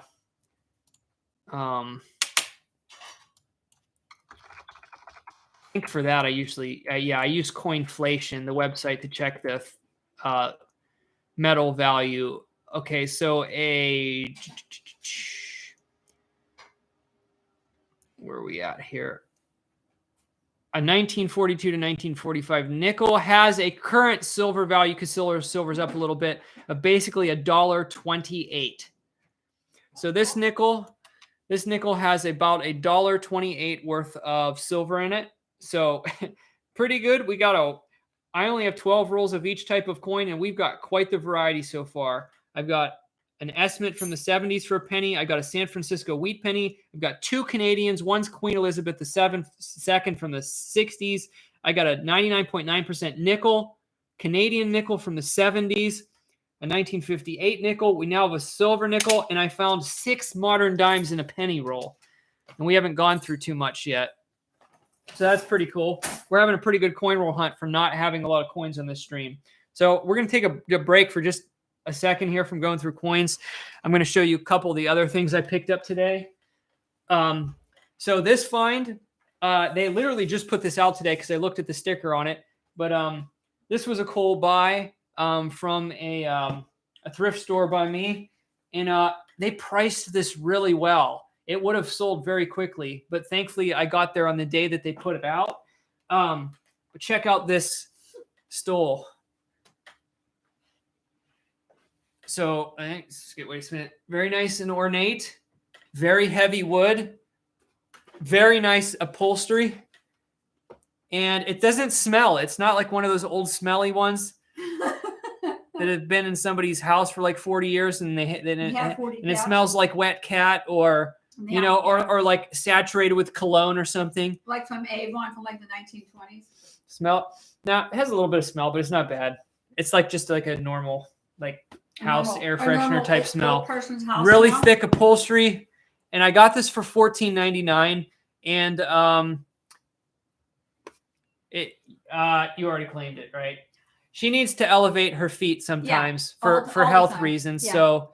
think for that I usually I use Coinflation, the website, to check the metal value. Okay, so where are we at here? A 1942 to 1945 nickel has a current silver value, because silver's up a little bit, of basically $1.28. So this nickel has about $1.28 worth of silver in it. So pretty good. I only have 12 rolls of each type of coin, and we've got quite the variety so far. I've got an estimate from the 70s for a penny. I got a San Francisco wheat penny. I've got 2 Canadians. One's Queen Elizabeth II from the 60s. I got a 99.9% nickel, Canadian nickel from the 70s, a 1958 nickel. We now have a silver nickel, and I found 6 modern dimes in a penny roll. And we haven't gone through too much yet. So that's pretty cool. We're having a pretty good coin roll hunt for not having a lot of coins on this stream. So we're going to take a break for just a second here from going through coins. I'm going to show you a couple of the other things I picked up today. So this find, they literally just put this out today because I looked at the sticker on it. But this was a cool buy from a thrift store by me. And they priced this really well. It would have sold very quickly, but thankfully I got there on the day that they put it out. But check out this stole. So wait a minute. Very nice and ornate. Very heavy wood. Very nice upholstery. And it doesn't smell. It's not like one of those old smelly ones that have been in somebody's house for like 40 years and it smells like wet cat or or like saturated with cologne or something. Like from Avon from like the 1920s. Smell. Now it has a little bit of smell, but it's not bad. It's like just like a normal house air freshener type smell. Really thick upholstery. And I got this for $14.99. And you already claimed it, right? She needs to elevate her feet sometimes for health reasons. Yeah. So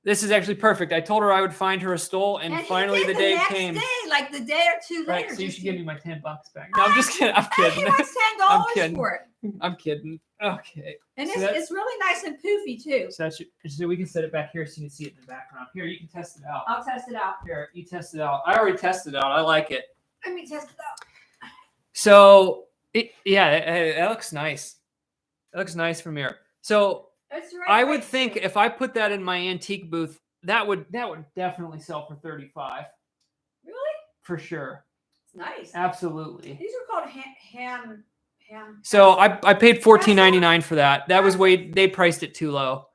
this is actually perfect. I told her I would find her a stole, and finally the day came. Like the day or two later. Right, so you should give me my $10 back. No, I'm just kidding. I'm kidding. He wants $10 for it. I'm kidding. Okay. And it's really nice and poofy too. So we can set it back here so you can see it in the background. Here, you can test it out. I'll test it out. Here, you test it out. I already tested it out. I like it. Let me test it out. So it looks nice. It looks nice from here. So I would think if I put that in my antique booth, that would definitely sell for $35. Really? For sure. It's nice. Absolutely. These are called ham. So I paid $14.99 for that. That was they priced it too low.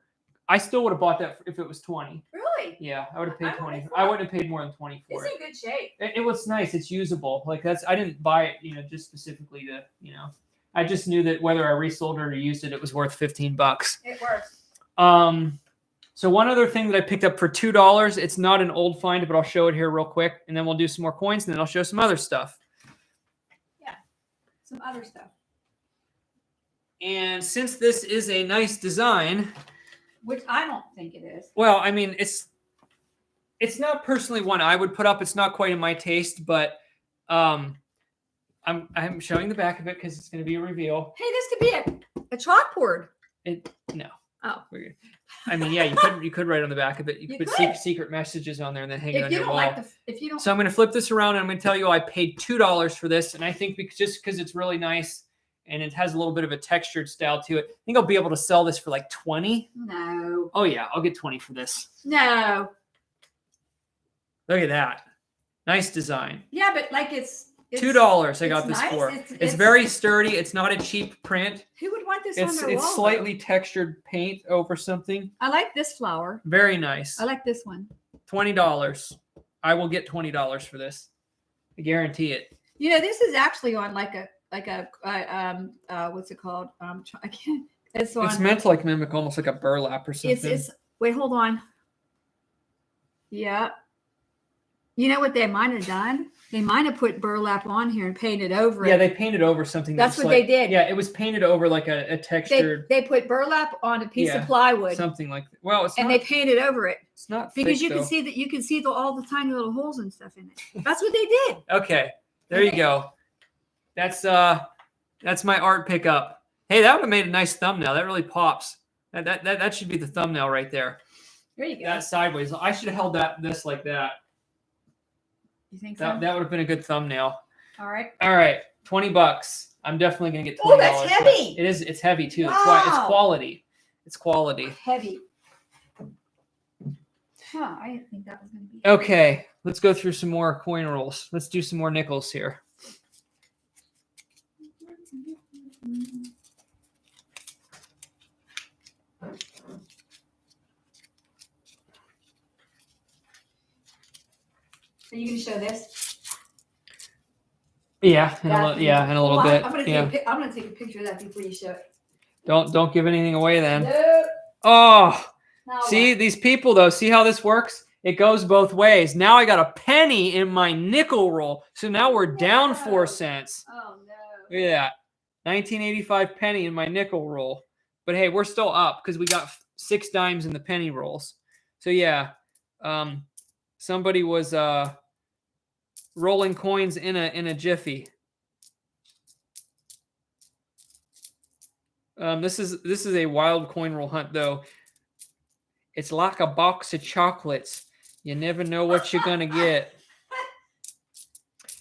I still would have bought that if it was $20. Really? Yeah, I would have paid $20. I wouldn't have paid more than $20 for it. It's in good shape. It was nice. It's usable. I didn't buy it, just specifically to, I just knew that whether I resold it or used it, it was worth $15. It works. So one other thing that I picked up for $2, it's not an old find, but I'll show it here real quick, and then we'll do some more coins, and then I'll show some other stuff. Yeah, some other stuff. And since this is a nice design, which I don't think it is. well, I mean, it's not personally one I would put up. It's not quite in my taste, but I'm showing the back of it because it's going to be a reveal. Hey, this could be a chalkboard. No. Oh. I mean, yeah, you could write on the back of it. You could put secret messages on there and then hang it on your wall. So I'm going to flip this around and I'm going to tell you I paid $2 for this, and I think just because it's really nice and it has a little bit of a textured style to it, I think I'll be able to sell this for like 20. No. Oh yeah, I'll get 20 for this. No. Look at that, nice design. Yeah, but like it's $2 I got this nice. for. It's very sturdy. It's not a cheap print. Who would want this on their wall? It's slightly textured paint over something. I like this flower. Very nice. I like this one. $20. I will get $20 for this. I guarantee it. You know, this is actually on like a what's it called? I can't. It's meant to like mimic almost like a burlap or something. It's wait, hold on. Yeah. You know what they might have done? They might have put burlap on here and painted over it. Yeah, they painted over something. That's what they did. Yeah, it was painted over like a textured. They put burlap on a piece of plywood. Something like that. Well, and they painted over it. It's not because thick, you can see all the tiny little holes and stuff in it. That's what they did. Okay, there you go. That's my art pickup. Hey, that would have made a nice thumbnail. That really pops. That should be the thumbnail right there. There you go. That sideways. I should have held this like that. You think so? That would have been a good thumbnail. All right. $20. I'm definitely gonna get $20. Oh, that's heavy. It is. It's heavy too. Wow. It's why it's quality. It's quality. Heavy. Huh? I didn't think that was gonna be. Okay, let's go through some more coin rolls. Let's do some more nickels here. Are you going to show this? Yeah, in a little bit. I'm going to take a picture of that before you show it. Don't give anything away then. No. Oh, now see what? These people though. See how this works? It goes both ways. Now I got a penny in my nickel roll. So now we're down 4 cents. Oh no. Look at that. 1985 penny in my nickel roll. But hey, we're still up because we got 6 dimes in the penny rolls. So yeah, somebody was rolling coins in a jiffy. This is a wild coin roll hunt though. It's like a box of chocolates. You never know what you're gonna get.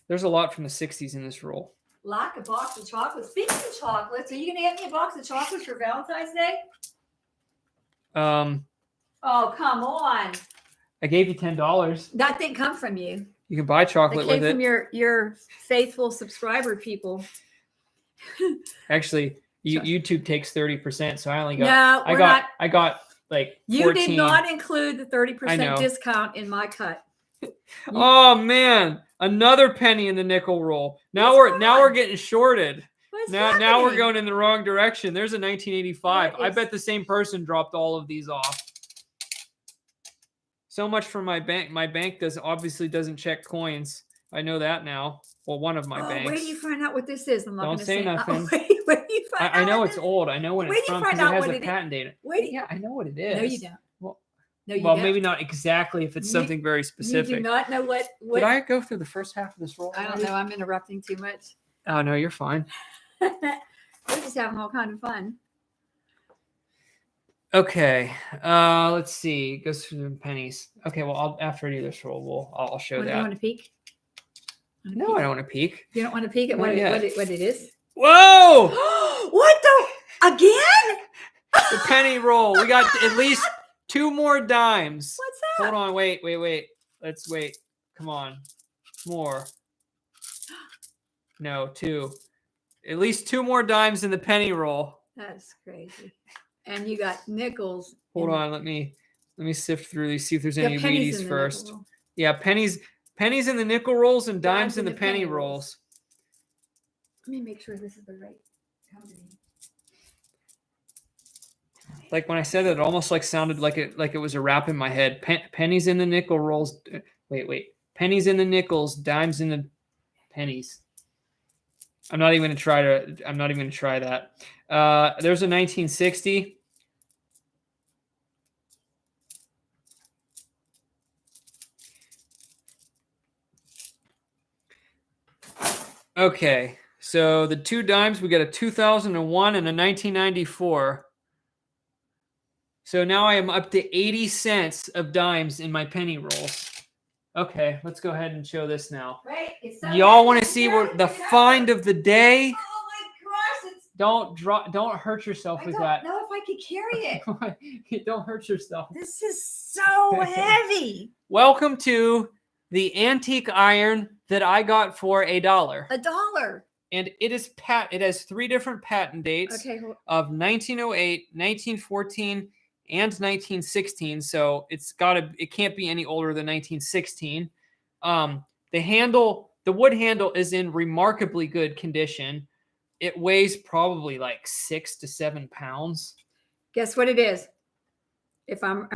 There's a lot from the 60s in this roll. Like a box of chocolates. Speaking of chocolates, are you going to get me a box of chocolates for Valentine's Day? Oh, come on. I gave you $10. That didn't come from you. You can buy chocolate It came with from it. your faithful subscriber people. Actually, YouTube takes 30%, so I only got. No, I got like 14. You did not include the 30% discount in my cut. Oh man, another penny in the nickel roll. Now we're getting shorted. Now we're going in the wrong direction. There's a 1985. I bet the same person dropped all of these off. So much for my bank. My bank obviously doesn't check coins. I know that now. Well, one of my banks. Wait till you find out what this is. I'm not Don't say nothing. Wait till you find out. I know it's old. I know when it's from because it has a patent date. Yeah, I know what it is. No, you don't. Well, maybe not exactly if it's something very specific. You do not know what. Did I go through the first half of this roll? I don't know. I'm interrupting too much. Oh no, you're fine. We're just having all kind of fun. Okay, let's see. It goes through the pennies. Okay, well, after I do this roll, I'll show that. You want to peek? No, I don't want to peek. You don't want to peek at what it is? Whoa! What the? Again? The penny roll. We got at least 2 more dimes. What's that? Hold on. Wait. Let's wait. Come on. More. No, 2. At least 2 more dimes in the penny roll. That's crazy. And you got nickels. Hold on. Let me sift through these. See if there's any wheaties first. Yeah, pennies in the nickel rolls and dimes in the penny rolls. Let me make sure this is the right company. Like when I said it almost like sounded like it was a rap in my head. Pennies in the nickel rolls. Wait. Pennies in the nickels, dimes in the pennies. I'm not even gonna try that. There's a 1960. Okay, so the two dimes, we got a 2001 and a 1994. So now I am up to 80 cents of dimes in my penny rolls. Okay, let's go ahead and show this now. Right? Y'all want to see what the find of the day? Oh my gosh! Don't hurt yourself with that. I don't know if I could carry it. Don't hurt yourself. This is so heavy. Welcome to the antique iron that I got for $1. $1. And it has 3 different patent dates of 1908, 1914, and 1916. So it can't be any older than 1916. The wood handle is in remarkably good condition. It weighs probably like 6 to 7 pounds. Guess what it is? If I'm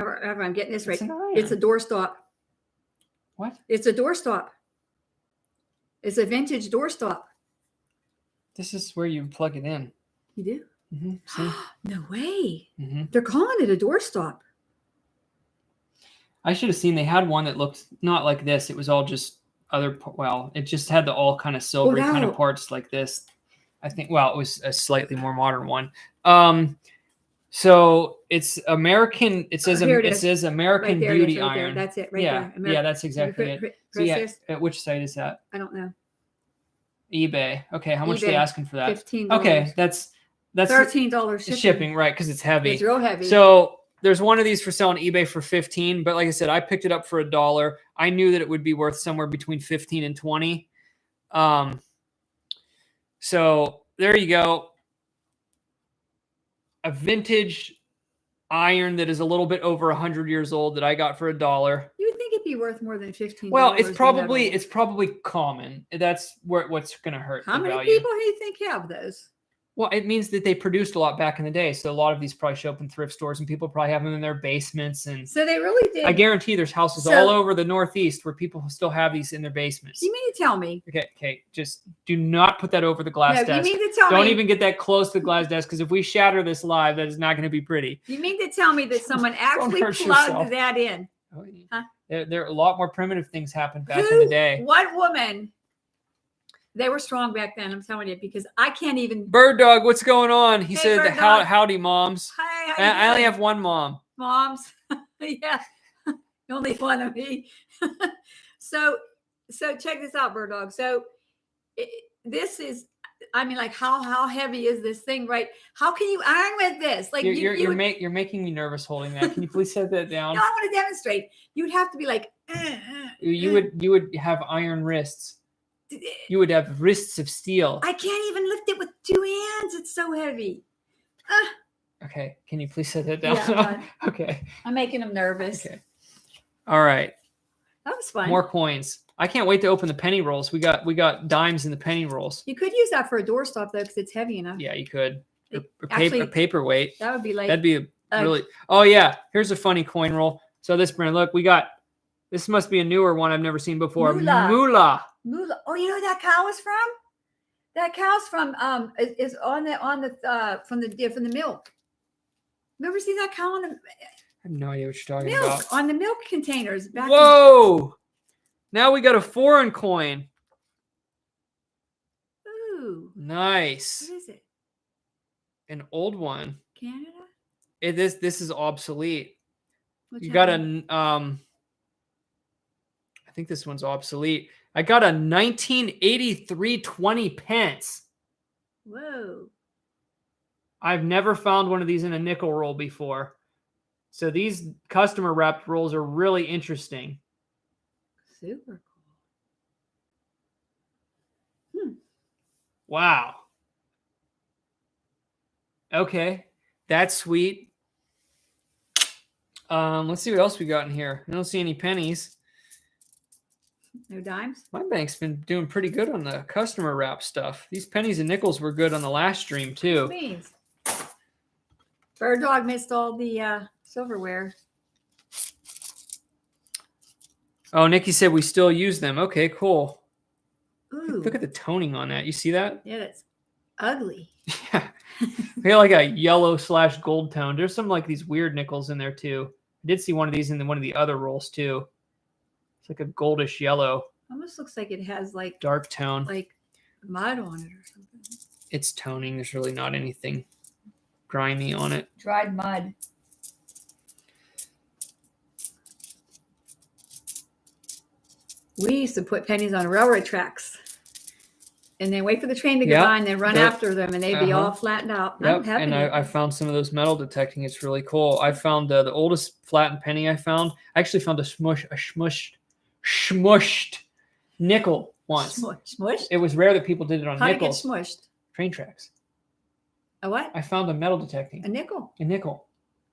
getting this right, it's a doorstop. What? It's a doorstop. It's a vintage doorstop. This is where you plug it in. You do? Mm-hmm. See? No way. Mm-hmm. They're calling it a doorstop. I should have seen they had one that looked not like this. It was all just it just had the all kind of silvery kind of parts like this. I think, it was a slightly more modern one. So it's American. It says American right there, Beauty right Iron. There. That's it, right there. Yeah, that's exactly it. So which site is that? I don't know. eBay. Okay, how much are they asking for that? $15. Okay, that's $13 shipping, right? Because it's heavy. It's real heavy. So there's one of these for sale on eBay for $15, but like I said, I picked it up for $1. I knew that it would be worth somewhere between $15 and $20. So there you go. A vintage iron that is a little bit over 100 years old that I got for $1. You would think it'd be worth more than $15. Well, it's probably common. That's what's going to hurt. How many people do you think have those? Well, it means that they produced a lot back in the day. So a lot of these probably show up in thrift stores, and people probably have them in their basements. And so they really did. I guarantee there's houses all over the Northeast where people still have these in their basements. You mean to tell me? Okay. Just do not put that over the glass desk. You mean to tell Don't even get that close to the glass desk, because if we shatter this live, that is not going to be pretty. You mean to tell me that someone actually plugged that in? Oh, yeah. Huh? There are a lot more primitive things happened back in the day. What woman? They were strong back then, I'm telling you, because I can't even. Bird Dog, what's going on? He said, howdy, moms. Hi. I only have one mom. Moms. Yeah. Only one of me. So check this out, Bird Dog. So this is, like how heavy is this thing, right? How can you iron with this? Like you're making me nervous holding that. Can you please set that down? No, I want to demonstrate. You would have to be like. You would have iron wrists. You would have wrists of steel. I can't even lift it with 2 hands. It's so heavy. Okay. Can you please set that down? Yeah, okay. I'm making him nervous. Okay. All right. That was fun. More coins. I can't wait to open the penny rolls. We got dimes in the penny rolls. You could use that for a doorstop though, because it's heavy enough. Yeah, you could. A paperweight. That would be like. That'd be really. Oh yeah. Here's a funny coin roll. So this brand, look, this must be a newer one I've never seen before. Moolah. Oh, you know where that cow is from? That cow's from is on the from the milk. Remember seeing that cow on the? I have no idea what you're talking milk about. On the milk containers. Whoa! Now we got a foreign coin. Ooh. Nice. What is it? An old one. Canada? This is obsolete. What's you happening? Got I think this one's obsolete. I got a 1983 20 pence. Whoa. I've never found one of these in a nickel roll before. So these customer wrapped rolls are really interesting. Super cool. Wow. Okay. That's sweet. Let's see what else we got in here. I don't see any pennies. No dimes? My bank's been doing pretty good on the customer wrap stuff. These pennies and nickels were good on the last stream too. Means. Bird Dog missed all the silverware. Oh, Nikki said we still use them. Okay, cool. Ooh. Look at the toning on that. You see that? Yeah, that's ugly. Yeah. We got like a yellow/gold tone. There's some like these weird nickels in there too. I did see one of these in one of the other rolls too. It's like a goldish yellow. Almost looks like it has like dark tone. like mud on it or something. It's toning. There's really not anything grimy on it. Dried mud. We used to put pennies on railroad tracks and then wait for the train to go by and then run after them, and they'd be all flattened out. Yep. And I found some of those metal detecting. It's really cool. I found the oldest flattened penny I actually found a smushed nickel once. Smushed? It was rare that people did it on nickels. How did it get smushed? Train tracks. A what? I found a metal detecting. A nickel. A nickel.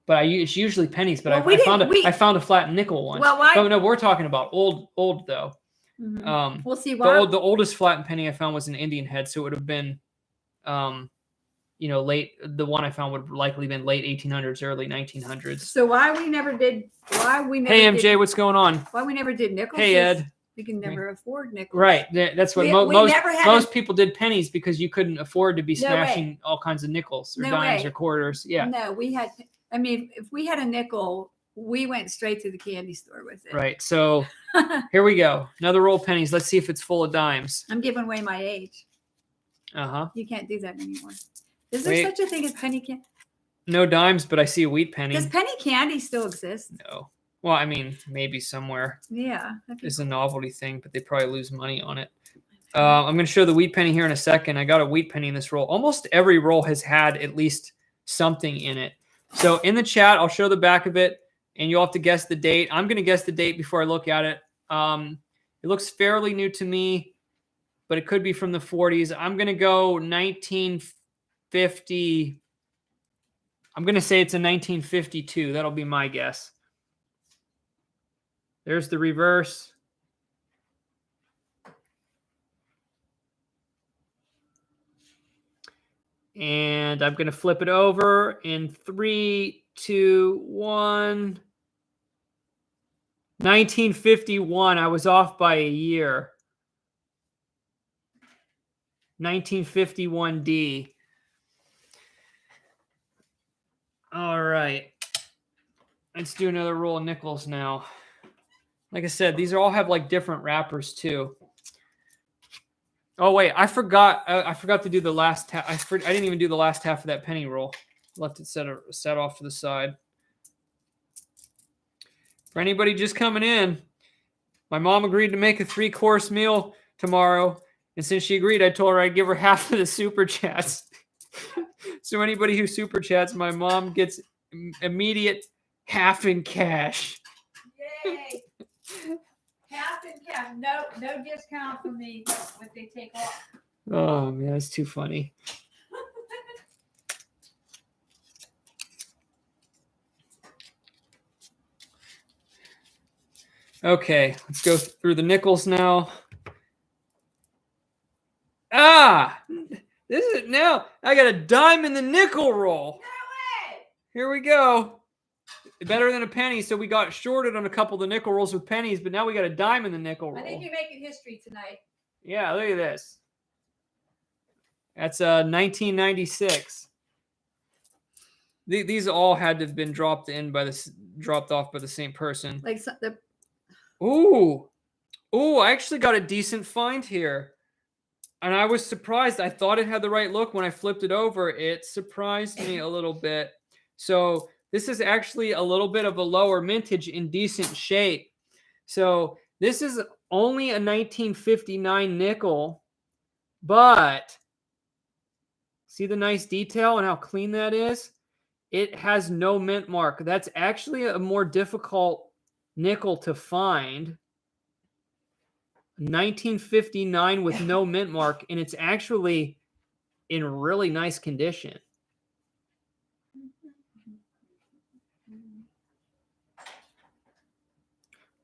But it's usually pennies. But well, I found a flat nickel once. Well, why? But no, we're talking about old though. Mm-hmm. We'll see why. The oldest flattened penny I found was an Indian head, so it would have been, late. The one I found would likely been late 1800s, early 1900s. So why we never did? Hey MJ, what's going on? Why we never did nickels? Hey Ed. We can never afford nickels. Right. That's what most people did pennies, because you couldn't afford to be smashing all kinds of nickels or dimes or quarters. Yeah. No, we had. I mean, if we had a nickel, we went straight to the candy store with it. Right. So here we go. Another roll of pennies. Let's see if it's full of dimes. I'm giving away my age. Uh-huh. You can't do that anymore. Is there such a thing as penny candy? No dimes, but I see a wheat penny. Does penny candy still exist? No. Well, I mean, maybe somewhere. Yeah. It's a novelty thing, but they probably lose money on it. I'm going to show the wheat penny here in a second. I got a wheat penny in this roll. Almost every roll has had at least something in it. So in the chat, I'll show the back of it, and you'll have to guess the date. I'm going to guess the date before I look at it. It looks fairly new to me, but it could be from the 40s. I'm going to go 1950. I'm going to say it's a 1952. That'll be my guess. There's the reverse. And I'm going to flip it over in 3, 2, 1. 1951. I was off by a year. 1951D. All right. Let's do another roll of nickels now. Like I said, these all have like different wrappers too. Oh wait, I forgot to do the last half. I didn't even do the last half of that penny roll. Left it set off to the side. For anybody just coming in, my mom agreed to make a 3-course meal tomorrow, and since she agreed, I told her I'd give her half of the super chats. So anybody who super chats, my mom gets immediate half in cash. Yay! Half in cash. No discount for me what they take off. Oh man, that's too funny. Okay, let's go through the nickels now. This is now. I got a dime in the nickel roll. No way! Here we go. Better than a penny. So we got shorted on a couple of the nickel rolls with pennies, but now we got a dime in the nickel roll. I think you're making history tonight. Yeah, look at this. That's 1996. These all had to have been dropped off by the same person. Like Ooh, I actually got a decent find here. And I was surprised. I thought it had the right look. When I flipped it over, it surprised me a little bit. So this is actually a little bit of a lower mintage in decent shape. So this is only a 1959 nickel, but see the nice detail and how clean that is? It has no mint mark. That's actually a more difficult nickel to find. 1959 with no mint mark, and it's actually in really nice condition.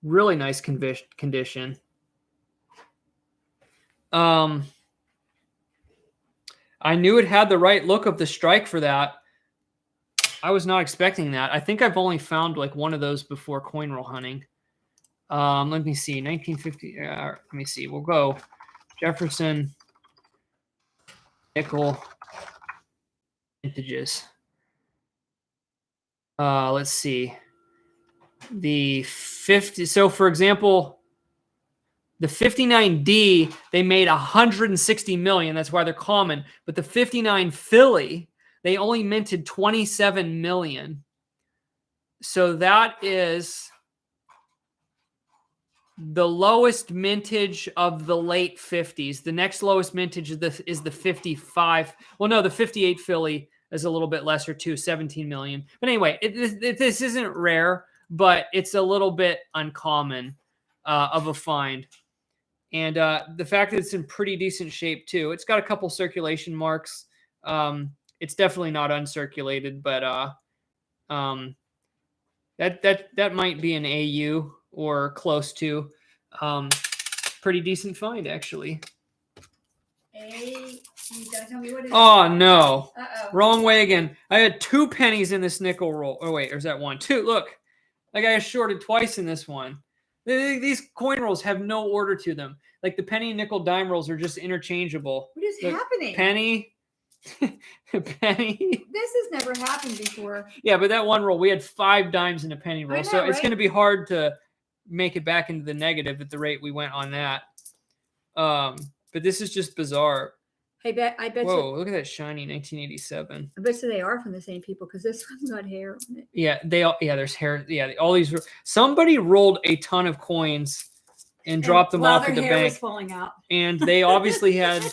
Really nice condition. I knew it had the right look of the strike for that. I was not expecting that. I think I've only found like one of those before coin roll hunting. Let me see. 1950. Let me see. We'll go Jefferson nickel vintages. Let's see. The 50. So, for example, the 59D, they made 160 million. That's why they're common. But the 59 Philly, they only minted 27 million. So that is the lowest mintage of the late 50s. The next lowest mintage is the 55. Well, no, the 58 Philly is a little bit lesser too, 17 million. But anyway, this isn't rare, but it's a little bit uncommon of a find. And the fact that it's in pretty decent shape too. It's got a couple circulation marks. It's definitely not uncirculated, but that might be an AU or close to. Pretty decent find, actually. You gotta tell me what it is. Oh, no. Uh-oh. Wrong way again. I had 2 pennies in this nickel roll. Oh, wait, or is that 1? 2. Look. Like I shorted twice in this one. These coin rolls have no order to them. Like the penny and nickel dime rolls are just interchangeable. What is Look, happening? Penny. Penny. This has never happened before. Yeah, but that one roll, we had 5 dimes in a penny roll. I know, so it's right? going to be hard to make it back into the negative at the rate we went on that. But this is just bizarre. I bet Whoa, you. look at that shiny 1987. I bet you they are from the same people because this one's got hair on it. Yeah, there's hair. Yeah, all these. Somebody rolled a ton of coins and dropped them off at the their hair was bank. falling out. And they obviously had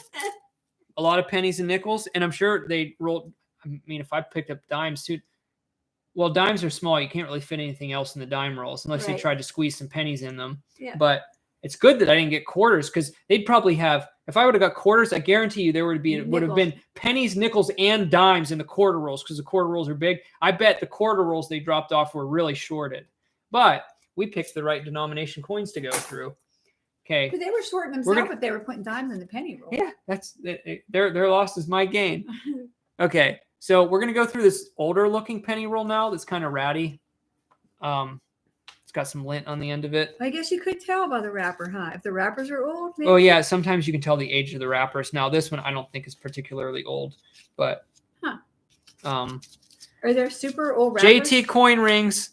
a lot of pennies and nickels. And I'm sure they rolled. I mean, if I picked up dimes too. Well, dimes are small. You can't really fit anything else in the dime rolls unless you Right. tried to squeeze some pennies in them. Yeah. But it's good that I didn't get quarters because they'd probably have. If I would have got quarters, I guarantee you there would have been pennies, nickels, and dimes in the quarter rolls because the quarter rolls are big. I bet the quarter rolls they dropped off were really shorted. But we picked the right denomination coins to go through. Okay. But they were shorting themselves, but they were putting dimes in the penny roll. Yeah, that's their loss is my gain. Okay, so we're gonna go through this older looking penny roll now. That's kind of ratty. It's got some lint on the end of it. I guess you could tell by the wrapper, huh? If the wrappers are old. Maybe. Oh yeah, sometimes you can tell the age of the wrappers. Now this one I don't think is particularly old, but are there super old wrappers? JT coin rings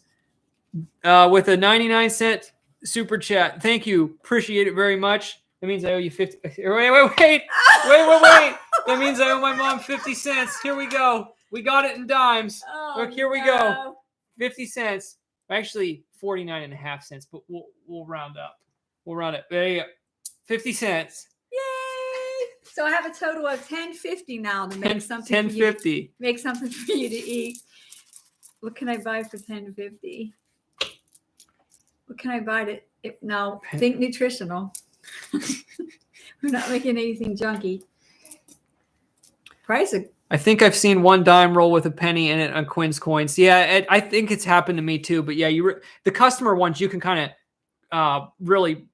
with a 99-cent super chat. Thank you, appreciate it very much. That means I owe you 50. Wait. That means I owe my mom 50 cents. Here we go. We got it in dimes. Oh, Look, here we go. 50 cents. Actually, 49.5 cents, but we'll round up. We'll round it. There you go. 50 cents. Yay! So I have a total of $10.50 now to make something. $10.50. Make something for you to eat. What can I buy for $10.50? What can I buy no, think nutritional. We're not making anything junky. Price of. I think I've seen one dime roll with a penny in it on Quinn's coins. Yeah, I think it's happened to me too. But yeah, the customer ones you can kind of really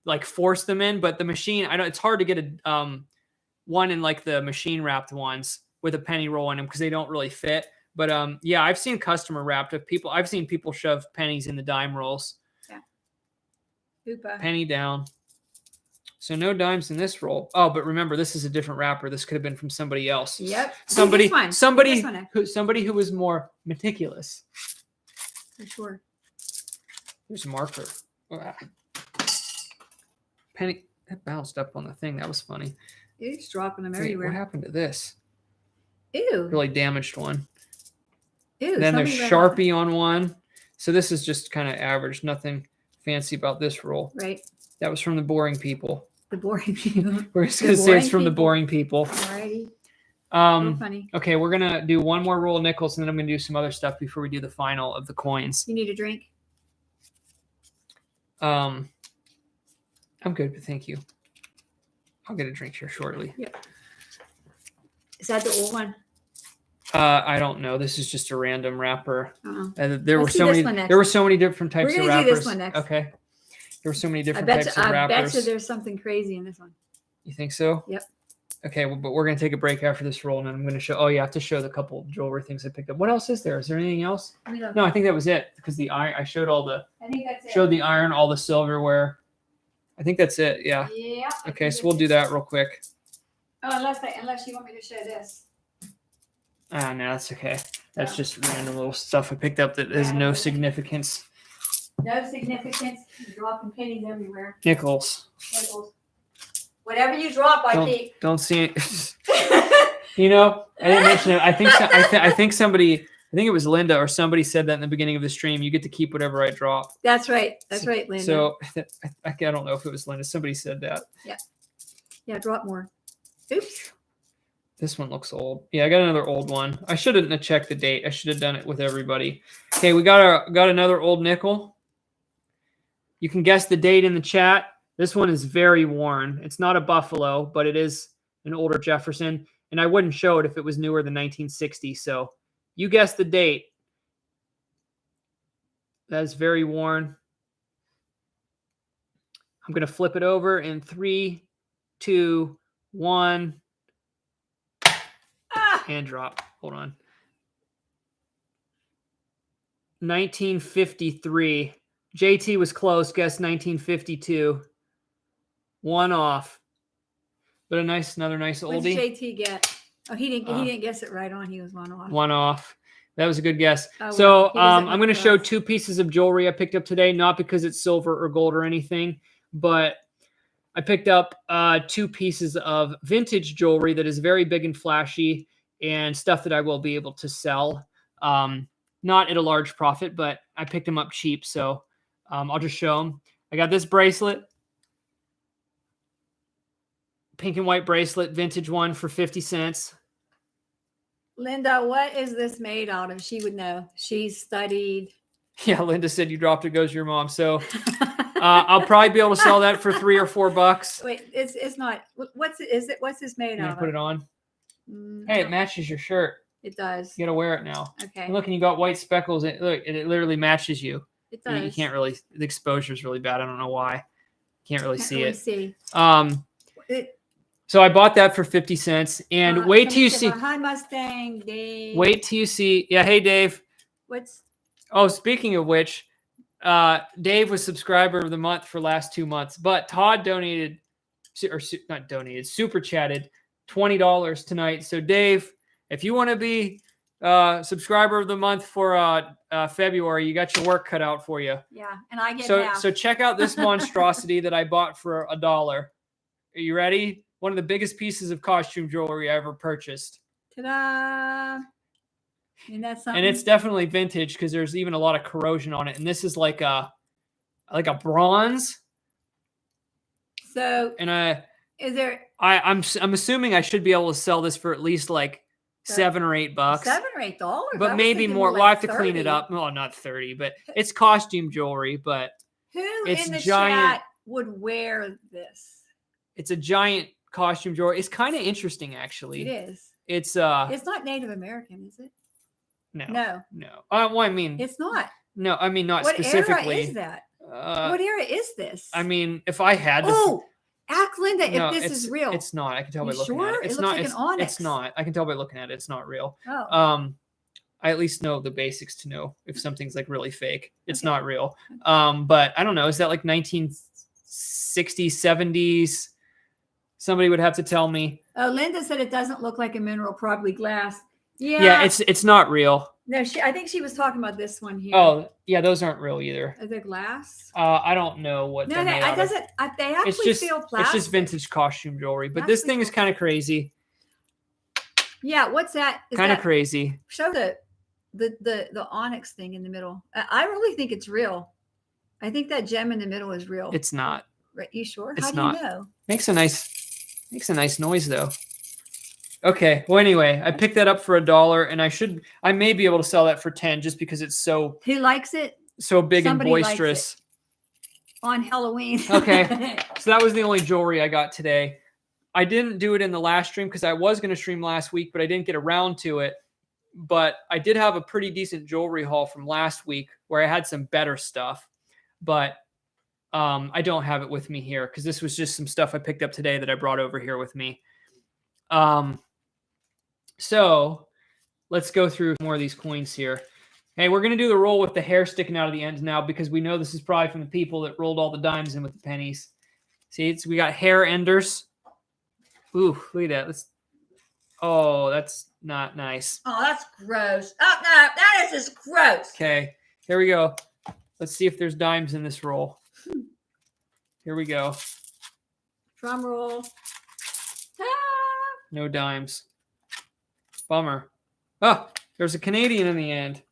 like force them in, but the machine it's hard to get a one in like the machine wrapped ones with a penny roll in them because they don't really fit. But yeah, I've seen customer wrapped of people. I've seen people shove pennies in the dime rolls. Yeah. Oopa. Penny down. So no dimes in this roll. Oh, but remember, this is a different wrapper. This could have been from somebody else. Yep. Somebody who who was more meticulous. For sure. There's a marker. Penny that bounced up on the thing. That was funny. It's dropping them Wait, everywhere. what happened to this? Ew. Really damaged one. Ew. And then there's Sharpie on one. So this is just kind of average. Nothing fancy about this roll. Right. That was from the boring people. The boring people. We're just gonna say it's from the boring people. Alrighty. Funny. Okay, we're gonna do one more roll of nickels, and then I'm gonna do some other stuff before we do the final of the coins. You need a drink? I'm good, but thank you. I'll get a drink here shortly. Yep. Is that the old one? I don't know. This is just a random wrapper. There were Let's do so many different types We're of gonna wrappers. do this one next. Okay. There were so many different types of wrappers. I bet you there's something crazy in this one. You think so? Yep. Okay, well, but we're going to take a break after this roll, and I'm going to show. Oh, you have to show the couple jewelry things I picked up. What else is there? Is there anything else? No, I think that was it because the iron. I showed all the. I think that's it. Showed the iron, all the silverware. I think that's it. Yeah. Yeah. Okay, so we'll do that real quick. Oh, unless you want me to show this. Ah, no, that's okay. That's just random little stuff I picked up that has no significance. No significance. You're dropping pennies everywhere. Nickels. Whatever you drop, I keep. Don't see it. You know, I didn't mention it. I think somebody, I think it was Linda or somebody said that in the beginning of the stream. You get to keep whatever I drop. That's right. That's right, Linda. So I don't know if it was Linda. Somebody said that. Yeah. Yeah, drop more. Oops. This one looks old. Yeah, I got another old one. I shouldn't have checked the date. I should have done it with everybody. Okay, we got another old nickel. You can guess the date in the chat. This one is very worn. It's not a Buffalo, but it is an older Jefferson. And I wouldn't show it if it was newer than 1960. So you guess the date. That is very worn. I'm going to flip it over in 3, 2, 1. And drop. Hold on. 1953. JT was close. Guess 1952. One off. But another nice oldie. What did JT get? Oh, he didn't guess it right on. He was one off. One off. That was a good guess. Oh, so well, I'm going to show 2 pieces of jewelry I picked up today, not because it's silver or gold or anything, but I picked up 2 pieces of vintage jewelry that is very big and flashy and stuff that I will be able to sell. Not at a large profit, but I picked them up cheap. So I'll just show them. I got this bracelet. Pink and white bracelet, vintage one for 50 cents. Linda, what is this made out of? She would know. She's studied. Yeah, Linda said you dropped it, goes to your mom. So I'll probably be able to sell that for $3 or $4. Wait, it's not. What's this made out of? Put it on. Hey, it matches your shirt. It does. You got to wear it now. Okay. And look, and you got white speckles. Look, it literally matches you. It does. You can't really. The exposure is really bad. I don't know why. Can't really see it. See. So I bought that for 50 cents. And wait till you see. Hi, Mustang, Dave. Wait till you see. Yeah, hey, Dave. Oh, speaking of which, Dave was subscriber of the month for last 2 months, but Todd donated, or not donated, super chatted $20 tonight. So Dave, if you want to be subscriber of the month for February, you got your work cut out for you. Yeah, and I get half. So check out this monstrosity that I bought for $1. Are you ready? One of the biggest pieces of costume jewelry I ever purchased. Ta-da! And that's something. And it's definitely vintage because there's even a lot of corrosion on it. And this is like a bronze. So and is there? I'm assuming I should be able to sell this for at least like $7 or $8. $7 or $8, but maybe more. We'll have to clean it up. Well, not 30, but it's costume jewelry. But who it's in the giant, chat would wear this? It's a giant costume jewelry. It's kind of interesting, actually. It is. It's not Native American, is it? No. Well, I mean, it's not. No, I mean not what specifically. What era is that? What era is this? I mean, if I had to. Oh, ask Linda if this is real. It's not. I can tell by looking sure? at it. It looks like an onyx. It's not. I can tell by looking at it. It's not real. Oh. I at least know the basics to know if something's like really fake. It's not real. But I don't know. Is that like 1960s, 70s? Somebody would have to tell me. Oh, Linda said it doesn't look like a mineral, probably glass. Yeah. Yeah, it's not real. No, I think she was talking about this one here. Oh, yeah, those aren't real either. Are they glass? I don't know what. No, it doesn't. They actually feel plastic. It's just vintage costume jewelry, but this thing is kind of crazy. Yeah, what's that? Kind of crazy. Show the onyx thing in the middle. I really think it's real. I think that gem in the middle is real. It's not. Right? You sure? It's How do not. you know? Makes a nice noise though. Okay. Well, anyway, I picked that up for $1, and I may be able to sell that for 10 just because it's so. Who likes it? So big Somebody and boisterous. On Halloween. Okay. So that was the only jewelry I got today. I didn't do it in the last stream because I was going to stream last week, but I didn't get around to it. But I did have a pretty decent jewelry haul from last week where I had some better stuff, but I don't have it with me here because this was just some stuff I picked up today that I brought over here with me. So let's go through more of these coins here. Hey, we're going to do the roll with the hair sticking out of the ends now because we know this is probably from the people that rolled all the dimes in with the pennies. See, we got hair enders. Ooh, look at that. Oh, that's not nice. Oh, that's gross. Oh, no, that is just gross. Okay, here we go. Let's see if there's dimes in this roll. Here we go. Drum roll. Ah. No dimes. Bummer. Oh, there's a Canadian in the end.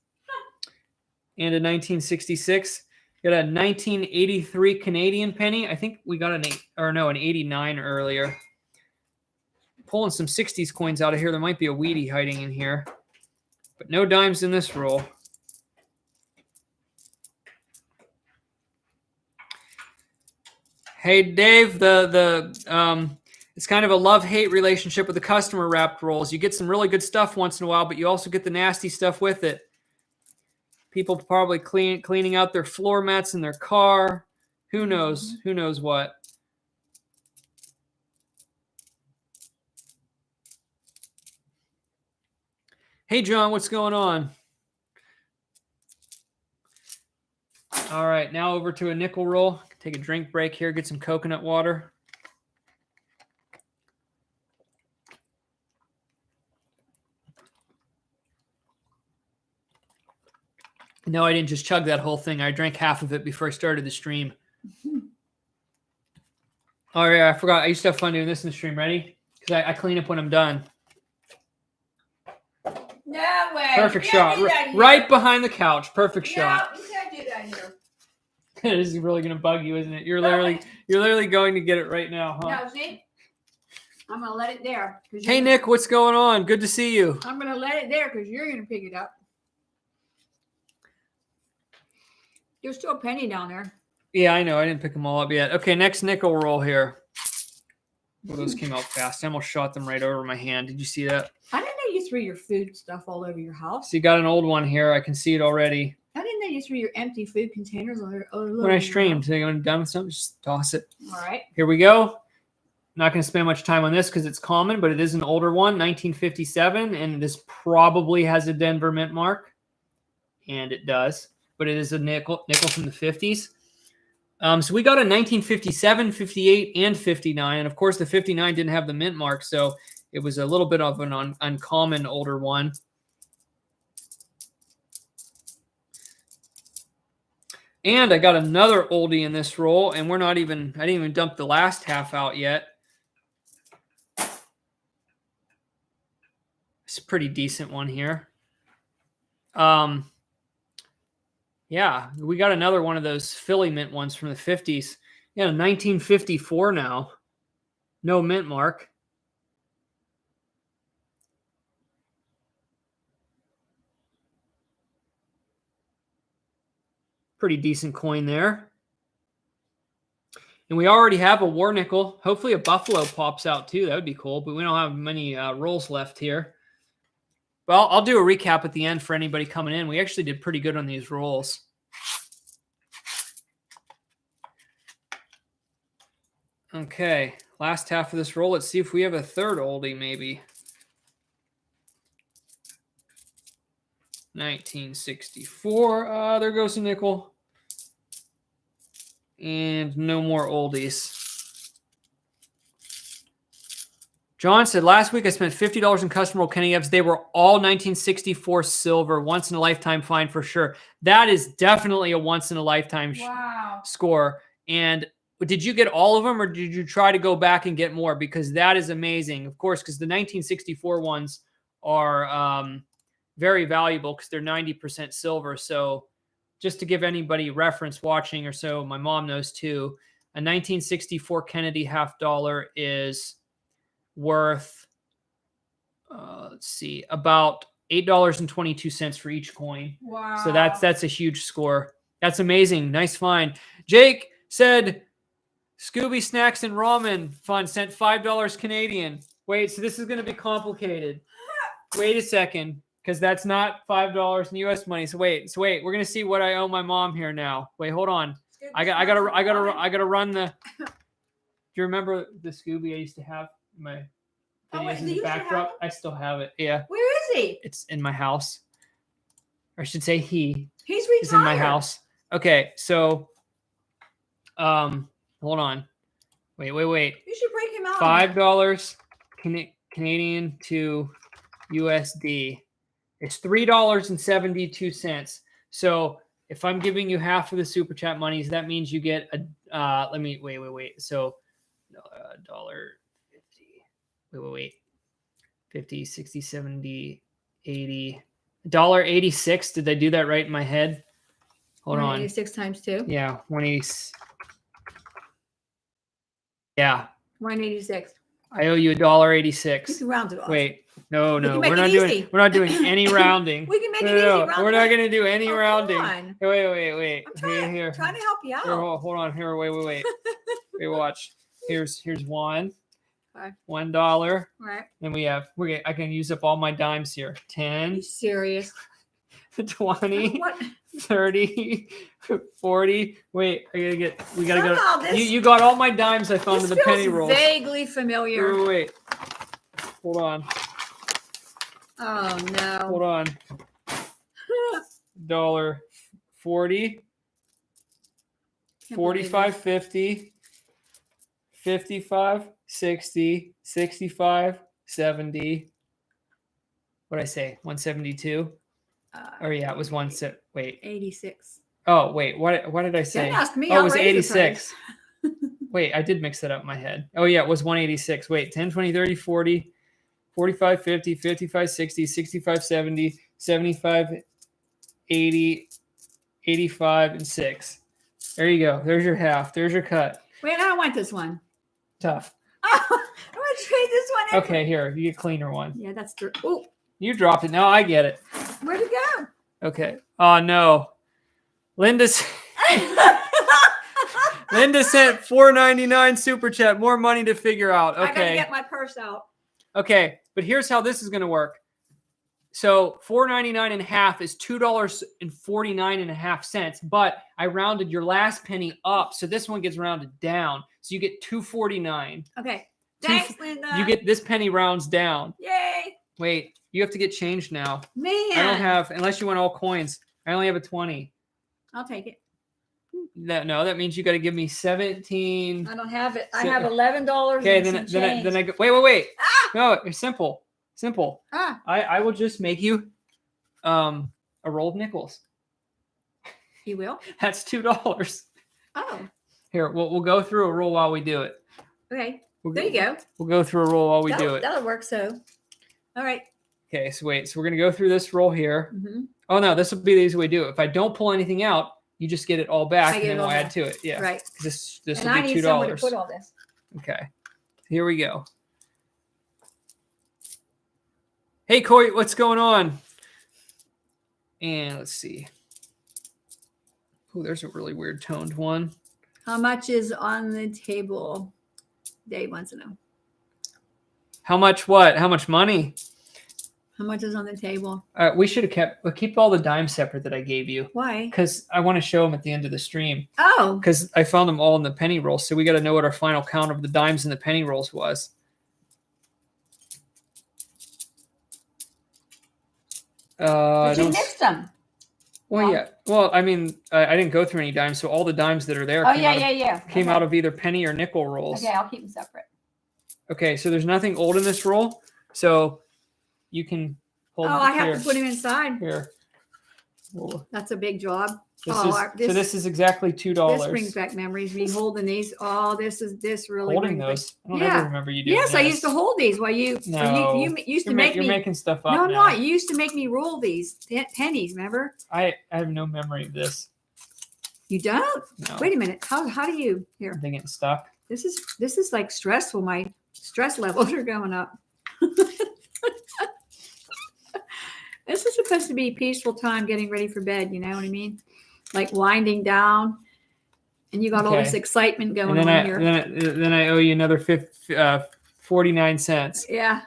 And a 1966. Got a 1983 Canadian penny. I think we got an 89 earlier. Pulling some 60s coins out of here. There might be a wheatie hiding in here. But no dimes in this roll. Hey, Dave, it's kind of a love-hate relationship with the customer wrapped rolls. You get some really good stuff once in a while, but you also get the nasty stuff with it. People probably cleaning out their floor mats in their car. Who knows? Who knows what? Hey, John, what's going on? All right, now over to a nickel roll. Take a drink break here, get some coconut water. No, I didn't just chug that whole thing. I drank half of it before I started the stream. Oh, yeah, I forgot. I used to have fun doing this in the stream. Ready? Because I clean up when I'm done. No way. Perfect shot. Right behind the couch. Perfect shot. No, you can't do that here. This is really going to bug you, isn't it? You're literally going to get it right now, huh? No, see? I'm going to let it there. Hey, Nick, what's going on? Good to see you. I'm going to let it there because you're going to pick it up. There's still a penny down there. Yeah, I know. I didn't pick them all up yet. Okay, next nickel roll here. Well, those came out fast. I almost shot them right over my hand. Did you see that? I didn't know you threw your food stuff all over your house. So you got an old one here. I can see it already. I didn't know you threw your empty food containers all over. When I streamed, when I'm done with something, just toss it. All right. Here we go. Not going to spend much time on this because it's common, but it is an older one, 1957, and this probably has a Denver mint mark. And it does. But it is a nickel from the 50s. So we got a 1957, 58, and 59. And of course, the 59 didn't have the mint mark, so it was a little bit of an uncommon older one. And I got another oldie in this roll, and I didn't even dump the last half out yet. It's a pretty decent one here. Yeah, we got another one of those Philly mint ones from the 50s. Yeah, 1954 now. No mint mark. Pretty decent coin there. And we already have a war nickel. Hopefully a buffalo pops out too. That would be cool, but we don't have many rolls left here. Well, I'll do a recap at the end for anybody coming in. We actually did pretty good on these rolls. Okay, last half of this roll. Let's see if we have a third oldie maybe. 1964. There goes a nickel. And no more oldies. John said, last week I spent $50 in custom roll Kenny Evs. They were all 1964 silver. Once in a lifetime find for sure. That is definitely a once in a lifetime score. And did you get all of them or did you try to go back and get more? Because that is amazing. Of course, because the 1964 ones are very valuable because they're 90% silver. So just to give anybody reference watching or so, my mom knows too, a 1964 Kennedy $50 is worth, let's see, about $8.22 for each coin. Wow. So that's a huge score. That's amazing. Nice find. Jake said, Scooby Snacks and Ramen Fund sent $5 Canadian. Wait, so this is going to be complicated. Wait a second, because that's not $5 in U.S. money. So wait, we're going to see what I owe my mom here now. Wait, hold on. I gotta run the. Do you remember the Scooby I used to have in my videos wait, in do the you still have backdrop. him? I still have it. Yeah, Where is he? it's in my house. Or I should say he He's retired. is in my house. Okay, so hold on. Wait. You should break him out. $5 Canadian to USD. It's $3.72. So if I'm giving you half of the super chat monies, that means you get a let me wait. So $1.50. Wait. 50, 60, 70, 80. $1.86. Did I do that right in my head? Hold on. 186 times 2. Yeah, 180. Yeah. 186. I owe you $1.86. You can round it off. Wait. No, can make we're it not easy. doing any rounding. We can make No, it easy. no, Round we're it not off. gonna do any Oh, rounding. come on. Wait. I'm trying, Here. trying to help you out. Here, hold on. Here, wait. Wait, watch. Here's one. Okay. $1. Right. Then I can use up all my dimes here. Are 10, you serious? 20, What? 30, 40. Wait, we gotta Somehow go. this- You got all my dimes I found in the This penny feels rolls. vaguely familiar. Wait. Hold on. Oh no. Hold on. $1.40, 45.50, 55, 60, 65, 70. What did I say? 172. Or yeah, it was wait. 86. Oh wait, what did I say? Don't ask me. Oh, it I'll was raise the 86. Wait, I did mix that up in my head. Oh yeah, it was 186. Wait, 10, 20, 30, 40, 45, 50, 55, 60, 65, 70, 75, 80, 85, and 6. There you go. There's your half. There's your cut. Wait, I don't want this one. Tough. I'm gonna trade this one in. Okay, here. You get a cleaner one. Yeah, that's true. Oh, You dropped it. No, I get it. where'd it go? Okay. Oh no. Linda sent $4.99 super chat. More money to figure out. I gotta Okay. get my purse out. Okay. But here's how this is going to work. So $4.99 and a half is $2.49 and a half cents. But I rounded your last penny up, so this one gets rounded down. So you get $2.49. Okay. Thanks, Linda. You get this penny rounds down. Yay. Wait, you have to get change now. Man. I don't have, unless you want all coins. I only have a 20. I'll take it. No, that means you got to give me 17. I don't have it. I So- have $11. Okay, and then I go. Wait. Ah! No, it's simple. Ah. I will just make you a roll of nickels. You will? That's $2. Oh. Here, we'll go through a roll while we do it. Okay. We'll There you go. We'll go through a roll while we do it. That'll work. So, all right. Okay, so wait. So we're gonna go through this roll here. Mm-hmm. Oh no, this will be the easy way to do it. If I don't pull anything out, you just get it all back, I and get then it all we'll add back. to it. Yeah. Right. This And will I be need somewhere to $2. put all this. Okay. Here we go. Hey, Corey, what's going on? And let's see. Oh, there's a really weird toned one. How much is on the table? Dave wants to know. How much what? How much money? How much is on the table? We should have keep all the dimes separate that I gave you. Why? Because I want to show them at the end of the stream. Oh. Because I found them all in the penny rolls. So we got to know what our final count of the dimes in the penny rolls was. But you mixed them. Well, yeah. Well, I mean, I didn't go through any dimes, so all the dimes that are there came out of either penny or nickel rolls. Okay, I'll keep them separate. Okay, so there's nothing old in this roll, so you can hold. I have to put them inside. Here. Well, That's a big job. this is exactly $2. This brings back memories. Me holding these. Oh, this really Holding brings those. I don't ever remember you doing. Yes, I used to hold these while you. No, you used to make me. You're making stuff up. No, I'm now. not. You used to make me roll these pennies. Remember? I have no memory of this. You don't? No. Wait a minute. How do you here? They getting stuck. This is like stressful. My stress levels are going up. This is supposed to be peaceful time getting ready for bed. You know what I mean? Like winding down, and you got all this excitement going on here. Then I owe you another 49 cents. Yeah.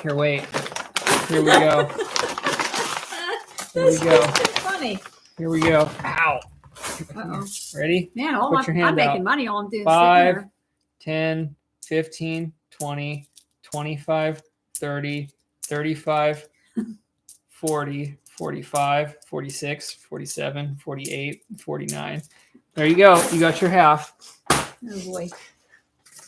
Here, wait. Here we go. Here we go. It's funny. Here we go. Ow. Uh-oh. Ready? Man, Put your hand I'm making out. money. All I'm doing is 5, sitting 10, 15, 20, 25, 30, 35, 40, 45, 46, 47, 48, 49. There you go. You got your half. Oh boy.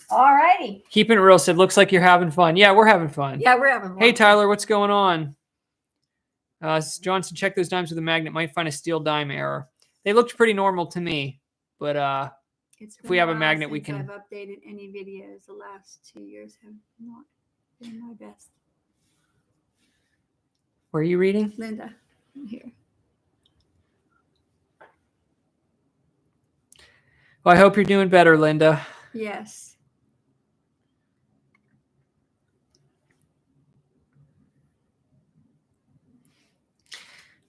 All righty. Keeping it real said, looks like you're having fun. Yeah, we're having fun. Yeah, we're having fun. Hey, Tyler, what's going on? Johnson, check those dimes with a magnet. Might find a steel dime error. They looked pretty normal to me, but if we have a magnet, we can. I've updated any videos. The last 2 years have not been my best. Where are you reading? Linda, here. Well, I hope you're doing better, Linda. Yes.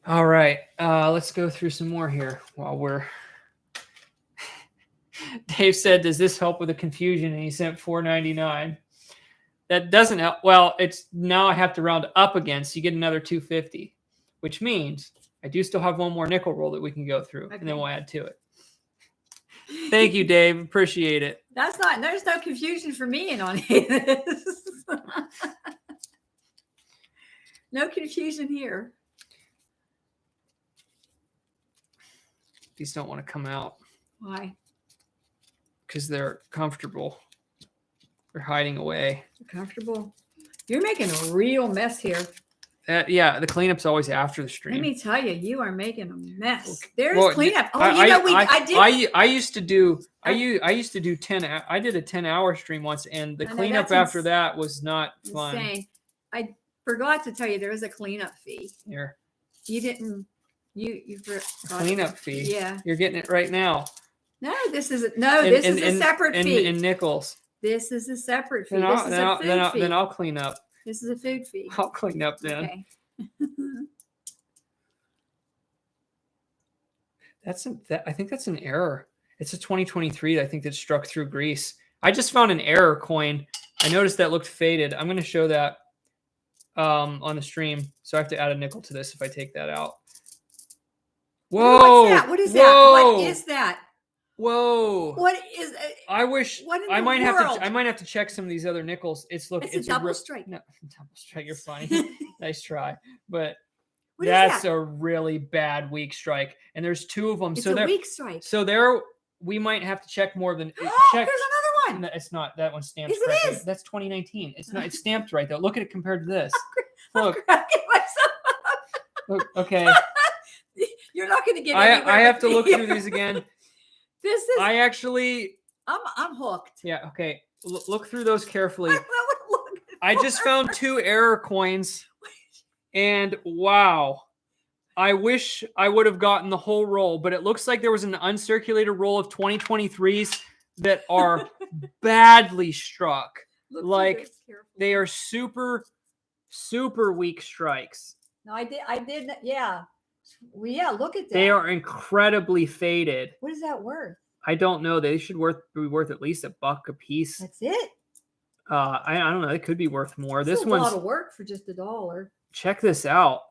All right. Let's go through some more here while we're. Dave said, "Does this help with the confusion?" And he sent $4.99. That doesn't help. Well, it's now I have to round up again, so you get another $2.50, which means I do still have one more nickel roll that we can go through, and then we'll add to it. Thank you, Dave. Appreciate it. There's no confusion for me in on any of this. No confusion here. These don't want to come out. Why? Because they're comfortable. They're hiding away. Comfortable. You're making a real mess here. Yeah, the cleanup's always after the stream. Let me tell you, you are making a mess. Okay. There's cleanup. Oh, I used to do 10. I did a 10-hour stream once, and the cleanup after that was not fun. Insane. I forgot to tell you there was a cleanup fee. Here. You didn't. You forgot. Cleanup fee. Yeah. You're getting it right now. No, this is a separate fee. In nickels. This is a separate fee. Then This is a food fee. Then I'll clean up. This is a food fee. I'll clean up then. Okay. I think that's an error. It's a 2023. I think that struck through grease. I just found an error coin. I noticed that looked faded. I'm going to show that on the stream. So I have to add a nickel to this if I take that out. Whoa! What's that? What is that? What is that? Whoa! What is? I wish what in I the might world? have to check some of these other nickels. It's a double strike. No, double strike. You're funny. Nice try, but What that's is that? a really bad weak strike. And there's two of them. It's so a weak strike. So there, we might have to check more than There's check. another one. No, it's not. That one's stamped Yes, it correctly. is. That's 2019. It's not. It's stamped right though. Look at it compared to this. I'm Look. cracking myself up. Look. Okay. You're not going to get. I have to look through these again. This is. I'm hooked. Yeah. Okay. Look through those carefully. Look. I just found 2 error coins, and wow. I wish I would have gotten the whole roll, but it looks like there was an uncirculated roll of 2023s that are badly struck. Look Like they are super, super weak strikes. No, I did. Yeah. Well, yeah. Look at that. They are incredibly faded. What is that worth? I don't know. They should be worth at least $1 a piece. That's it. I don't know. It could be worth more. This This one's a lot one's. of work for just $1. Check this out.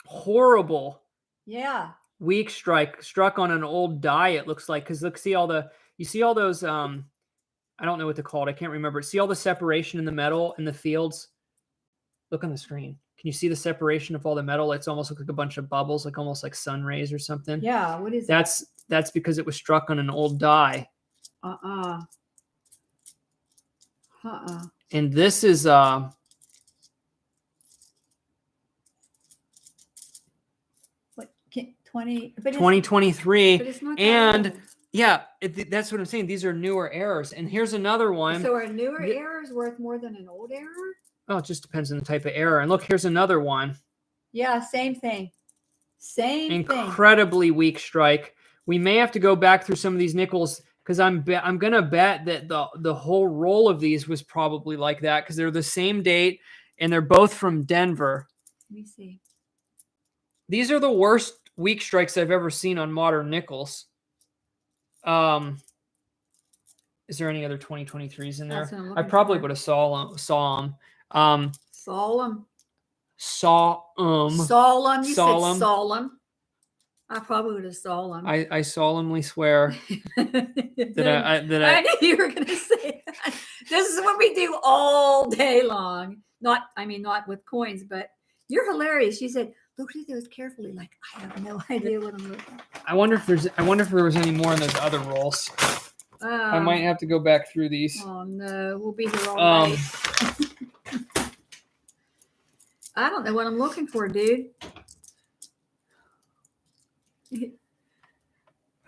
Horrible. Yeah. Weak strike struck on an old die. It looks like because look, you see all those. I don't know what they're called. I can't remember. See all the separation in the metal in the fields. Look on the screen. Can you see the separation of all the metal? It's almost like a bunch of bubbles, like almost like sun rays or something. Yeah. What is that? That's because it was struck on an old die. And this is What, 20? But 2023. But it's not that And old. yeah, that's what I'm saying. These are newer errors. And here's another one. So are newer errors worth more than an old error? Oh, it just depends on the type of error. And look, here's another one. Yeah, same thing. Same thing. Incredibly weak strike. We may have to go back through some of these nickels because I'm gonna bet that the whole roll of these was probably like that because they're the same date and they're both from Denver. Let me see. These are the worst weak strikes I've ever seen on modern nickels. Is there any other 2023s in That's there? what I'm I looking probably for. would have saw them. Solemn. Solemn. You Solemn. said solemn. I probably would have saw them. I solemnly swear that I knew you were going to say that. This is what we do all day long. Not with coins, but you're hilarious. She said, look at those carefully. Like, I have no idea what I'm looking at. I wonder if there was any more in those other rolls. I might have to go back through these. Oh no, we'll be here all night. I don't know what I'm looking for, dude.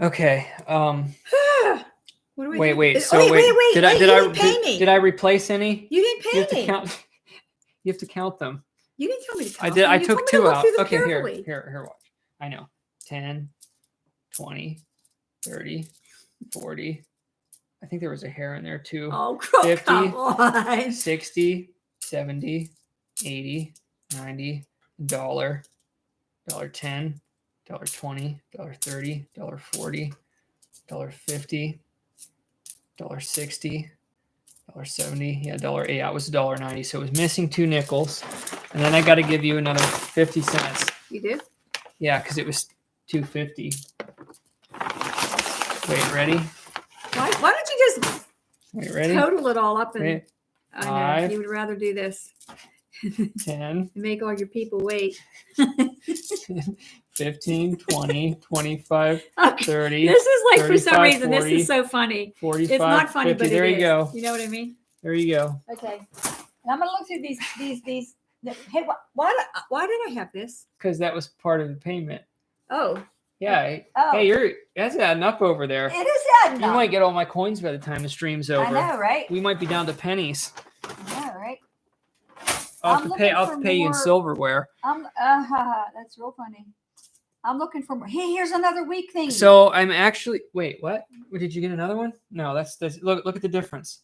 Okay. What do we Wait. do? So wait. Did Hey, you didn't pay I me. did I replace any? You didn't pay me. You have to count them. You didn't tell me to count. I did. them. I You took told me to 2 look out. through them Okay, carefully. here. Watch. I know. 10, 20, 30, 40. I think there was a hair in there too. Oh, 50, come on. 60, 70, 80, 90, $1, $10, $20, $30, $40, $50, $60, $70. Yeah, $8. Yeah, it was $1.90. So it was missing 2 nickels. And then I got to give you another 50 cents. You do? Yeah, because it was $2.50. Wait, ready? Why don't you just Wait, ready? total it all up and Wait. I know 5, you would rather do this. 10, Make all your people wait. 15, 20, 25, Okay. 30. This is like, for some 35, reason, 40, this is so funny. 45, It's not funny, 50. but There it you is. go. You know what I mean? There you go. Okay. And I'm gonna look through these. Hey, why did I have this? Because that was part of the payment. Oh. Yeah. Oh. Hey, that's adding up over there. It is adding You up. might get all my coins by the time the stream's over. I know, right? We might be down to pennies. I know, right? I'll have to pay you in silverware. That's real funny. I'm looking for more. Hey, here's another week thing. So I'm actually wait, what? Did you get another one? No, that's look at the difference.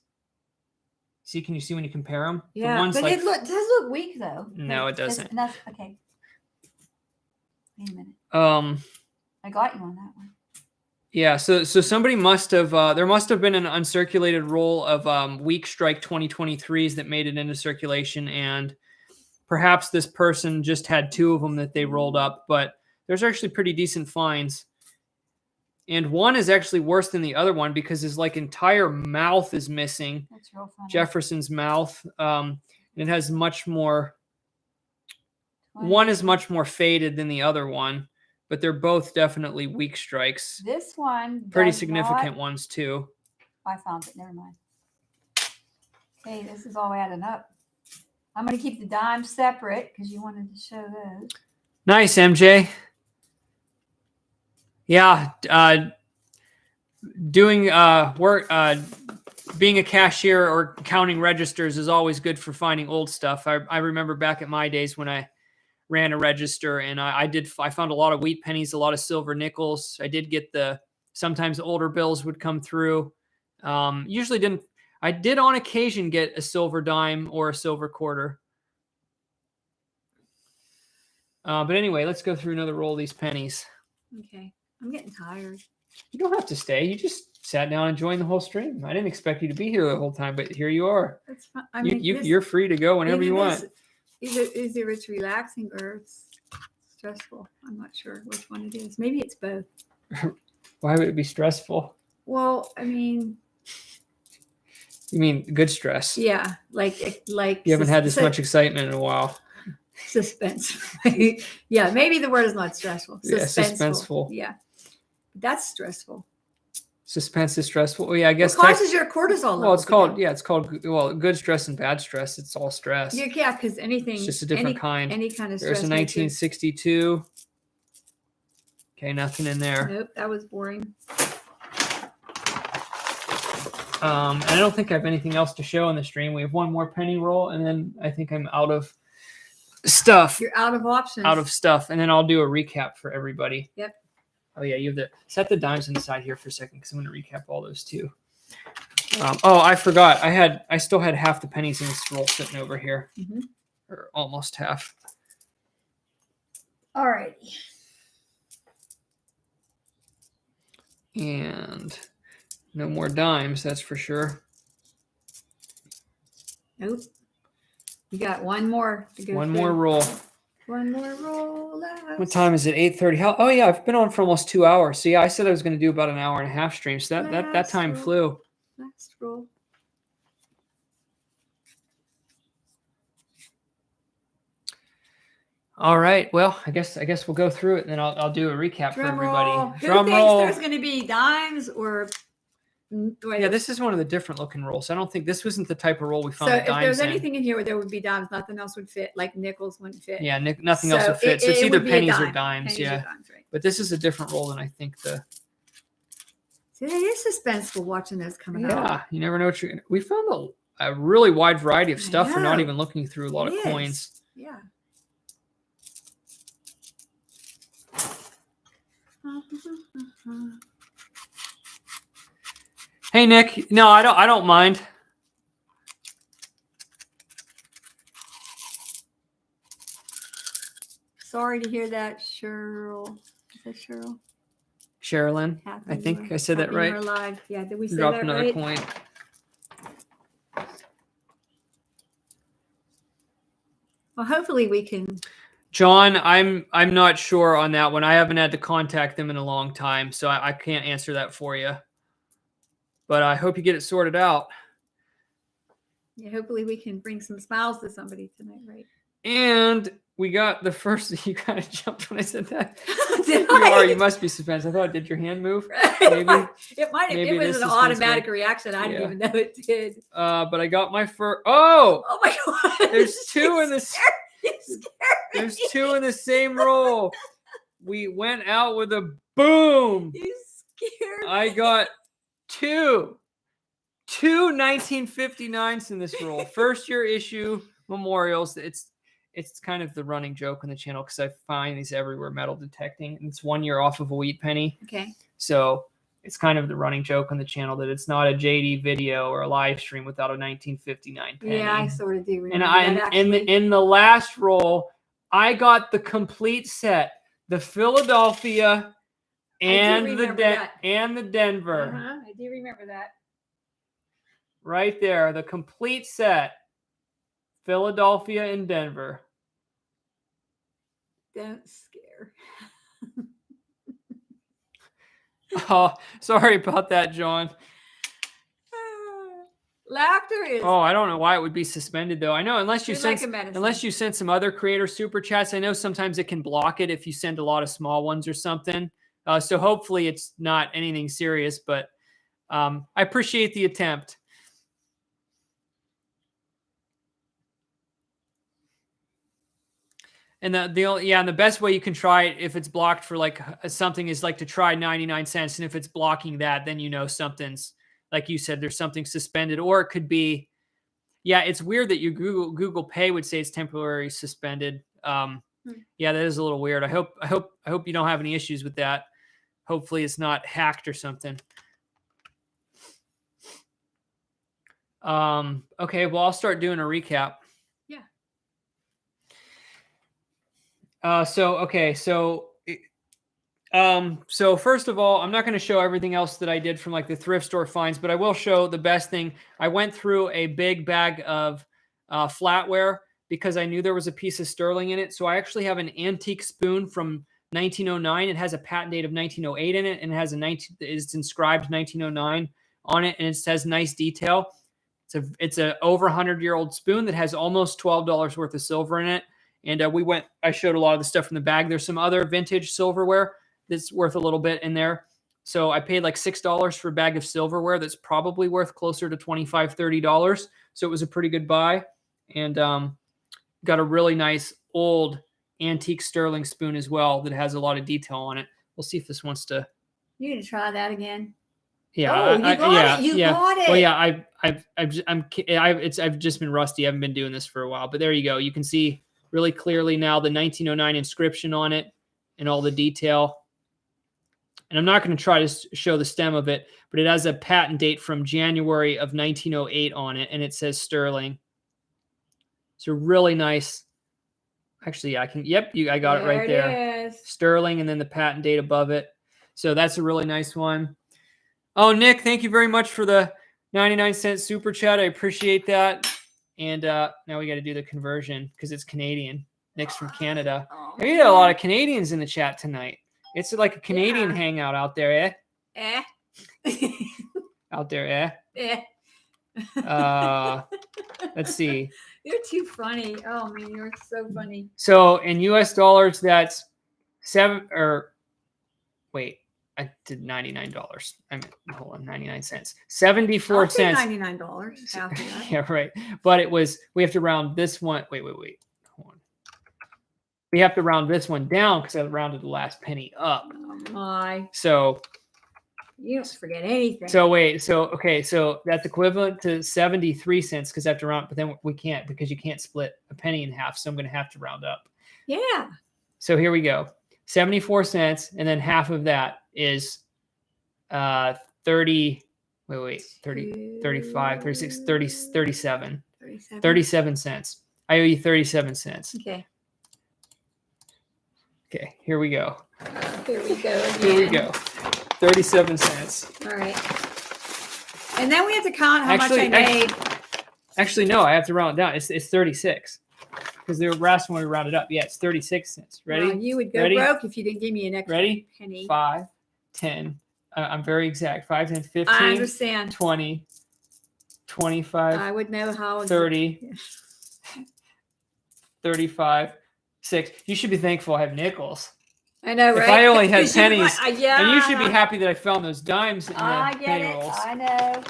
See, can you see when you compare them? Yeah, the one's but like, it does look weak though. No, it doesn't. That's okay. Wait a minute. I got you on that one. Yeah, so somebody must have there must have been an uncirculated roll of weak strike 2023s that made it into circulation, and perhaps this person just had 2 of them that they rolled up, but there's actually pretty decent finds. And one is actually worse than the other one because his like entire mouth is missing. That's real funny. Jefferson's mouth. And it has much more. One is much more faded than the other one, but they're both definitely weak strikes. This one. Pretty significant ones too. I found it. Never mind. Okay, this is all adding up. I'm going to keep the dimes separate because you wanted to show those. Nice, MJ. Yeah, doing work, being a cashier or counting registers is always good for finding old stuff. I remember back at my days when I ran a register, and I found a lot of wheat pennies, a lot of silver nickels. I did get sometimes older bills would come through. Usually didn't. I did on occasion get a silver dime or a silver quarter. But anyway, let's go through another roll of these pennies. Okay. I'm getting tired. You don't have to stay. You just sat down and joined the whole stream. I didn't expect you to be here the whole time, but here you are. That's fine. I mean, You're free to go whenever you want. Either it's relaxing or it's stressful. I'm not sure which one it is. Maybe it's both. Why would it be stressful? Well, I mean. You mean good stress? Yeah, like you haven't had this much excitement in a while. Suspense. Yeah, maybe the word is not stressful. Yeah, suspenseful. Yeah, that's stressful. Suspense is stressful. Well, yeah, I guess. What causes your cortisol? Well, it's called good stress and bad stress. It's all stress. Yeah, because anything. It's just a different kind. Any kind of stress. There's a 1962. Okay, nothing in there. Nope, that was boring. And I don't think I have anything else to show on the stream. We have one more penny roll, and then I think I'm out of stuff. You're out of options. Out of stuff, and then I'll do a recap for everybody. Yep. Oh yeah, you have to set the dimes on the side here for a second because I'm going to recap all those too. Oh, I forgot. I still had half the pennies in this roll sitting over here, or almost half. All righty. And no more dimes, that's for sure. Nope. You got one more to go. One more roll. One more roll left. What time is it? 8:30. Oh yeah, I've been on for almost 2 hours. So yeah, I said I was going to do about an hour and a half stream. So that time flew. Last roll. All right. Well, I guess we'll go through it, and then I'll do a recap for Drum everybody. roll. Who Drum thinks roll. there's going to be dimes or? Yeah, this is one of the different looking rolls. I don't think this wasn't the type of roll we found. So the if dimes there's in. anything in here where there would be dimes, nothing else would fit. Like nickels wouldn't fit. Yeah, nothing else would fit. So it's either pennies or dimes. Pennies or dimes, right. But this is a different roll than I think the. See, it is suspenseful watching those coming out. Yeah, you never know what you're. We found a really wide variety of stuff for not know. even looking through a lot of coins. Yeah. Hey Nick, no, I don't mind. Sorry to hear that, Cheryl. Is that Cheryl? Sherilyn, I think I said that right. We're alive. Yeah, did we say Drop that another right? coin. Well, hopefully we can. John, I'm not sure on that one. I haven't had to contact them in a long time, so I can't answer that for you. But I hope you get it sorted out. Yeah, hopefully we can bring some smiles to somebody tonight, right? And we got the first. You kind of jumped when I said that. Did You I? You must be suspense. I thought, did your hand move? It might have. maybe It was it is an suspenseful. automatic reaction. I didn't even know it did. But I got my first. Oh, Oh my god! there's two in this. You scared me. There's two in the same roll. We went out with a boom. You scared me. I got two 1959s in this roll. First year issue memorials. It's kind of the running joke on the channel because I find these everywhere, metal detecting. And it's 1 year off of a wheat penny. Okay. So it's kind of the running joke on the channel that it's not a JD video or a live stream without a 1959 penny. Yeah, I sort of do remember And that, in the last roll, I got the complete set, the Philadelphia and the Denver. I do remember that. Right there, the complete set, Philadelphia and Denver. Don't scare. Oh, sorry about that, John. Laughter is. Oh, I don't know why it would be suspended though. I know unless you send like unless you send some other creator super chats. I know sometimes it can block it if you send a lot of small ones or something. So hopefully it's not anything serious, but I appreciate the attempt. And the best way you can try it if it's blocked for like something is like to try 99 cents. And if it's blocking that, then you know something's, like you said, there's something suspended, or it could be, yeah, it's weird that your Google Pay would say it's temporarily suspended. Yeah, that is a little weird. I hope you don't have any issues with that. Hopefully it's not hacked or something. Okay, well, I'll start doing a recap. So first of all, I'm not going to show everything else that I did from like the thrift store finds, but I will show the best thing. I went through a big bag of flatware because I knew there was a piece of sterling in it. So I actually have an antique spoon from 1909. It has a patent date of 1908 in it, and it has it's inscribed 1909 on it, and it says nice detail. It's a over 100-year-old spoon that has almost $12 worth of silver in it. And I showed a lot of the stuff from the bag. There's some other vintage silverware that's worth a little bit in there. So I paid like $6 for a bag of silverware that's probably worth closer to $25, $30. So it was a pretty good buy. And got a really nice old antique sterling spoon as well that has a lot of detail on it. We'll see if this wants to. You need to try that again. Yeah, you got it. You got it. Well, yeah, I've just been rusty. I haven't been doing this for a while, but there you go. You can see really clearly now the 1909 inscription on it and all the detail. And I'm not going to try to show the stem of it, but it has a patent date from January of 1908 on it, and it says sterling. It's a really nice. Actually, I can. Yep, I got it right there. Sterling, and then the patent date above it. So that's a really nice one. Oh, Nick, thank you very much for the 99-cent super chat. I appreciate that. And now we got to do the conversion because it's Canadian. Nick's from Canada. We got a lot of Canadians in the chat tonight. It's like a Canadian hangout out there, eh? Out there, eh? Let's see. You're too funny. Oh man, you're so funny. So in US dollars, that's I did $99. I mean, hold on, 99 cents. 74 cents. $99. Half of that. Yeah, right. But we have to round this one. Wait. Hold on. We have to round this one down because I rounded the last penny up. Oh my. So you don't forget anything. So that's equivalent to 73 cents because I have to round, but then we can't because you can't split a penny in half. So I'm going to have to round up. Yeah. So here we go. 74 cents, and then half of that is 30, 35, 36, 30, 37. 37 cents. I owe you 37 cents. Okay. Okay, here we go. Here we go again. Here we go. 37 cents. All right. And then we have to count how much I made. Actually, no, I have to round it down. It's 36. Because the last one we rounded up. Yeah, it's 36 cents. Ready? Well, you would go broke if you didn't give me an extra penny. 5, 10. I'm very exact. 5, 10, 15. I understand. 20, 25. I would know how. 30, 35, 6. You should be thankful I have nickels. I know, right? If I only had pennies, yeah. and you should be happy that I found those dimes in the penny rolls. I know.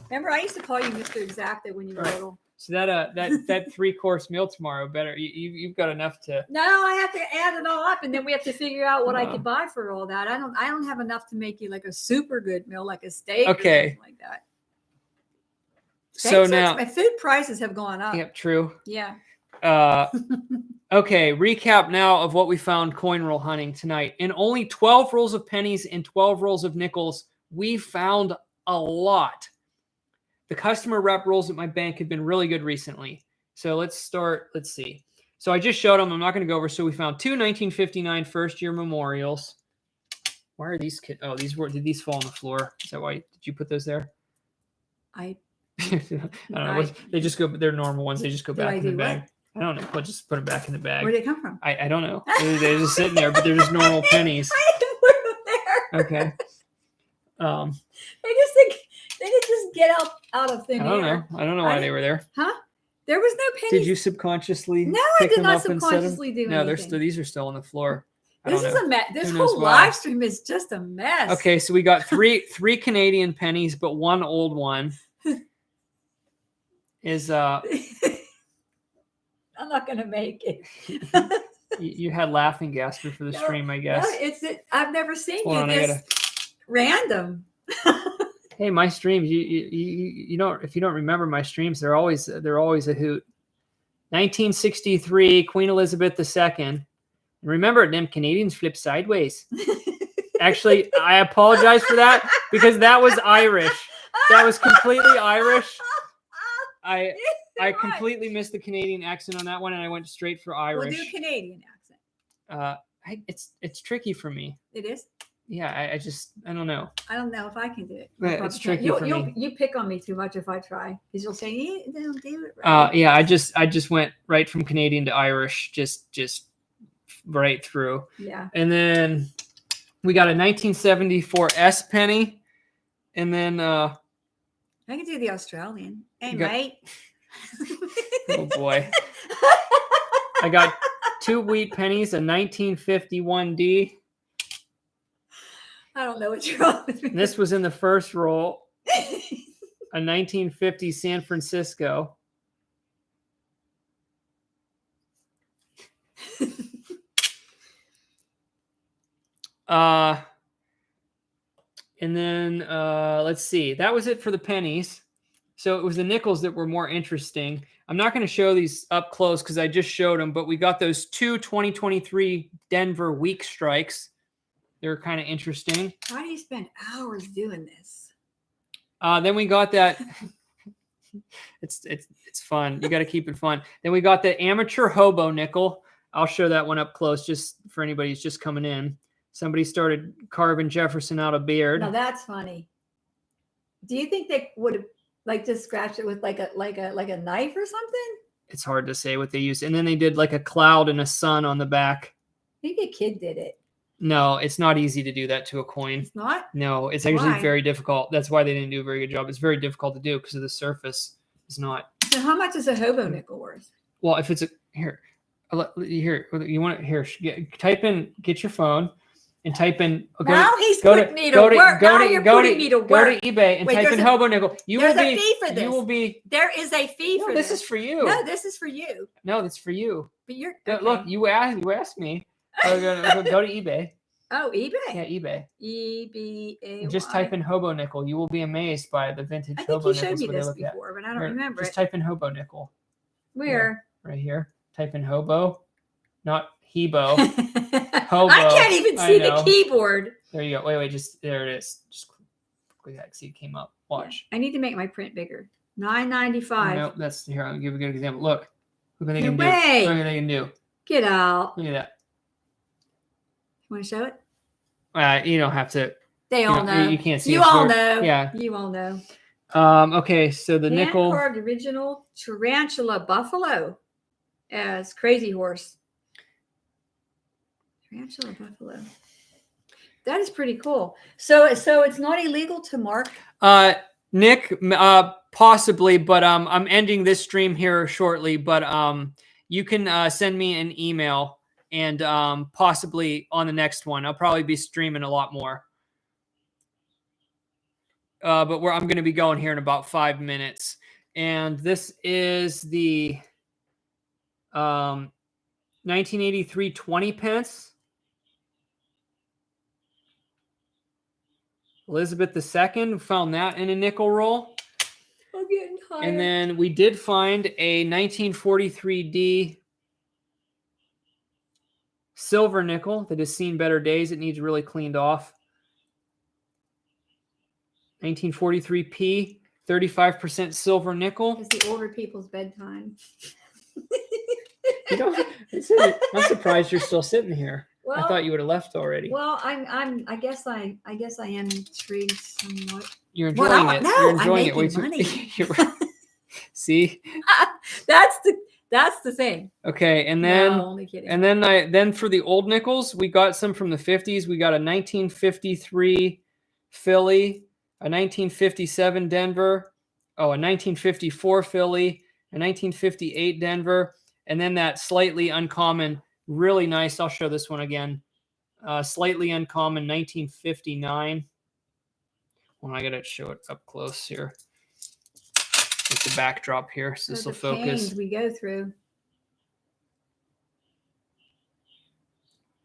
Remember, I used to call you Mr. Exacta when you were little. So that 3-course meal tomorrow, better you've got enough to. No, I have to add it all up, and then we have to figure out what I could buy for all that. I don't have enough to make you like a super good meal, like a steak or something like that. So now my food prices have gone up. Yep, true. Yeah. Okay, recap now of what we found coin roll hunting tonight. In only 12 rolls of pennies and 12 rolls of nickels, we found a lot. The customer rep rolls at my bank have been really good recently. So let's start. Let's see. So I just showed them. I'm not going to go over. So we found 2 1959 first-year memorials. Why are these kids? Oh, did these fall on the floor? Is that why? Did you put those there? I don't know. They just go. They're normal ones. They just go back in the bag. I don't know. We'll just put them back in the bag. Where did they come from? I don't know. They're just sitting there, but they're just normal pennies. I didn't put them there. Okay. They didn't just get out of thin air. I don't know why they were there. Huh? There was no pennies. Did you subconsciously? No, I did not subconsciously do anything. No, these are still on the floor. This is a mess. This whole live stream is just a mess. Okay, so we got three Canadian pennies, but one old one is I'm not gonna make it. You had laughing gas for the stream, I guess. No, I've never seen this random. Hey, my streams, you don't, if you don't remember my streams, they're always a hoot. 1963, Queen Elizabeth II. Remember, them Canadians flip sideways. Actually, I apologize for that because that was Irish. That was completely Irish. I completely missed the Canadian accent on that one, and I went straight for Irish. We'll do Canadian accent. It's tricky for me. It is? Yeah, I don't know. I don't know if I can do it. It's tricky for me. You pick on me too much if I try, because you'll say you don't do it right. Yeah, I just went right from Canadian to Irish, just right through. Yeah. And then we got a 1974 S penny, and then I can do the Australian. Hey, mate. Oh boy. I got 2 wheat pennies, a 1951 D. I don't know what's wrong with me. This was in the first roll. A 1950 San Francisco. And then let's see. That was it for the pennies. So it was the nickels that were more interesting. I'm not going to show these up close because I just showed them, but we got those 2 2023 Denver week strikes. They're kind of interesting. Why do you spend hours doing this? Then we got that. It's fun. You got to keep it fun. Then we got the amateur hobo nickel. I'll show that one up close just for anybody who's just coming in. Somebody started carving Jefferson out of beard. Now that's funny. Do you think they would have like just scratched it with like a knife or something? It's hard to say what they used. And then they did like a cloud and a sun on the back. I think a kid did it. No, it's not easy to do that to a coin. It's not? No, it's actually Why? very difficult. That's why they didn't do a very good job. It's very difficult to do because of the surface. It's not. So how much is a hobo nickel worth? Well, if it's a here, you want it here? Get your phone and type in. Now he's putting me to work. Now you're putting me to work. Go to eBay and type in hobo nickel. There's a fee for this. You will be. There is a fee for this. This is for you. No, this is for you. No, that's for you. But you're Look. You asked me. Go to eBay. Oh, eBay. Yeah, eBay. EBA. Just type in hobo nickel. You will be amazed by the vintage I think hobo you showed nickels. me What they this look before, but I don't Here, remember Just it. type in hobo nickel. Where? Right here. Type in hobo, not hebo. I can't even see the keyboard. There you go. Wait. Just there it is. Just click that. See, it came up. Watch. I need to make my print bigger. $9.95. Nope. That's here. I'll give you a good example. Look what they No can way. do. Look what they can do. Get out. Look at that. You want to show it? You don't have to. They all know. You can't see. You it. all know. Yeah. You all know. Okay. So the nickel. Hand-carved original tarantula buffalo as crazy horse. Tarantula buffalo. That is pretty cool. So it's not illegal to mark. Nick, possibly, but I'm ending this stream here shortly. But you can send me an email, and possibly on the next one, I'll probably be streaming a lot more. But I'm going to be going here in about 5 minutes, and this is the 1983 20 pence. Elizabeth II, found that in a nickel roll. I'm getting tired. And then we did find a 1943D silver nickel that has seen better days. It needs really cleaned off. 1943P, 35% silver nickel. It's the older people's bedtime. I'm surprised you're still sitting here. Well, I thought you would have left already. Well, I guess I am intrigued somewhat. You're enjoying it. No, You're enjoying I'm making money. See? That's the thing. Okay, and then No, only kidding. and then for the old nickels, we got some from the 50s. We got a 1953 Philly, a 1957 Denver, a 1954 Philly, a 1958 Denver, and then that slightly uncommon, really nice. I'll show this one again. Slightly uncommon 1959. Well, I gotta show it up close here. With the backdrop here, so this will focus. Pains we go through.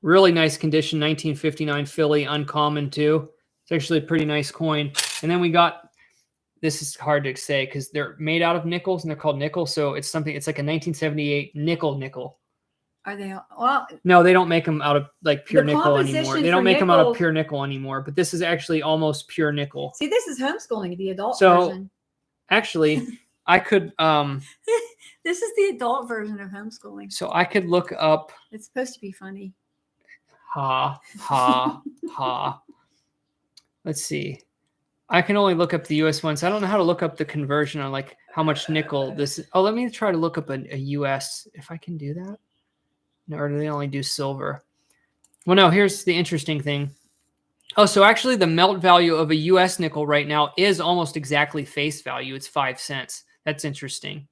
Really nice condition, 1959 Philly, uncommon too. It's actually a pretty nice coin. And then we got, this is hard to say because they're made out of nickels and they're called nickels. So it's like a 1978 nickel. Are they? Well, no, they don't make them out of like pure the nickel anymore. composition They don't for make them out of nickel- pure nickel anymore. But this is actually almost pure nickel. see, this is homeschooling, the adult So- version. Actually, I could This is the adult version of homeschooling. so I could look up It's supposed to be funny. ha. Let's see. I can only look up the US ones. I don't know how to look up the conversion on like how much nickel this is. Oh, let me try to look up a US if I can do that. No, or do they only do silver? Well, no, here's the interesting thing. Oh, so actually the melt value of a US nickel right now is almost exactly face value. It's 5 cents. That's interesting.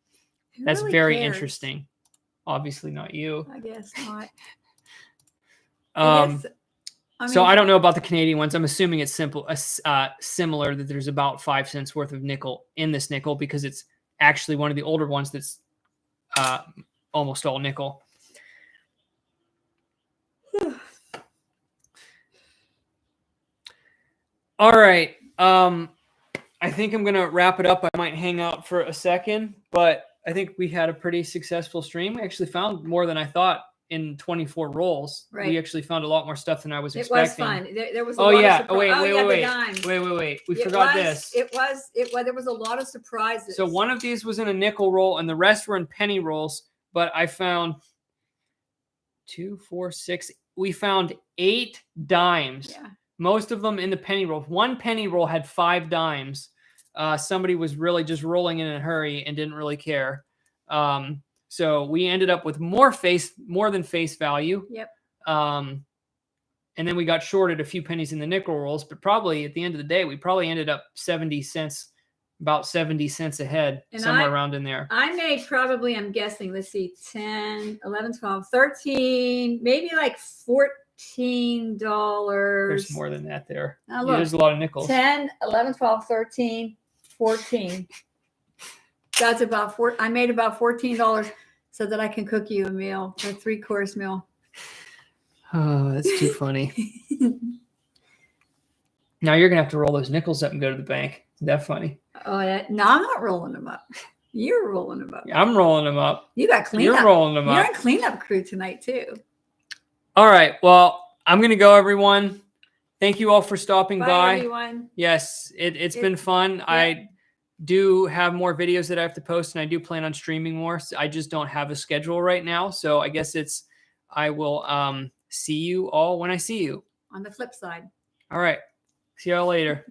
Who That's really very cares? interesting. Obviously not you. I guess not. So I don't know about the Canadian ones. I'm assuming it's similar, that there's about 5 cents worth of nickel in this nickel because it's actually one of the older ones that's almost all nickel. All right. I think I'm going to wrap it up. I might hang out for a second, but I think we had a pretty successful stream. We actually found more than I thought in 24 rolls. Right. We actually found a lot more stuff than I was It expecting. was fun. There was a Oh lot yeah. of Oh surprise. wait. We forgot this. It was. There was a lot of surprises. So one of these was in a nickel roll and the rest were in penny rolls, but I found 2, 4, 6. We found 8 dimes. Yeah. Most of them in the penny roll. One penny roll had 5 dimes. Somebody was really just rolling in a hurry and didn't really care. So we ended up with more than face value. Yep. and then we got shorted a few pennies in the nickel rolls, but probably at the end of the day, we probably ended up 70 cents, about 70 cents ahead, And somewhere around in there. I made probably, I'm guessing, let's see, 10, 11, 12, 13, maybe like $14. There's more than that there. Now Yeah, look, there's a lot of nickels. 10, 11, 12, 13, 14. That's about I made about $14 so that I can cook you a meal, a 3-course meal. Oh, that's too funny. Now you're going to have to roll those nickels up and go to the bank. Is that funny? Oh, yeah. No, I'm not rolling them up. You're rolling them up. Yeah, I'm rolling them up. You got cleanup. You're rolling them up. You're in cleanup crew tonight, too. All right. Well, I'm going to go, everyone. Thank you all for stopping by. Everyone. Yes, it's been fun. Yeah. I do have more videos that I have to post, and I do plan on streaming more. So I just don't have a schedule right now. So I guess I will see you all when I see you. On the flip side. All right. See y'all later.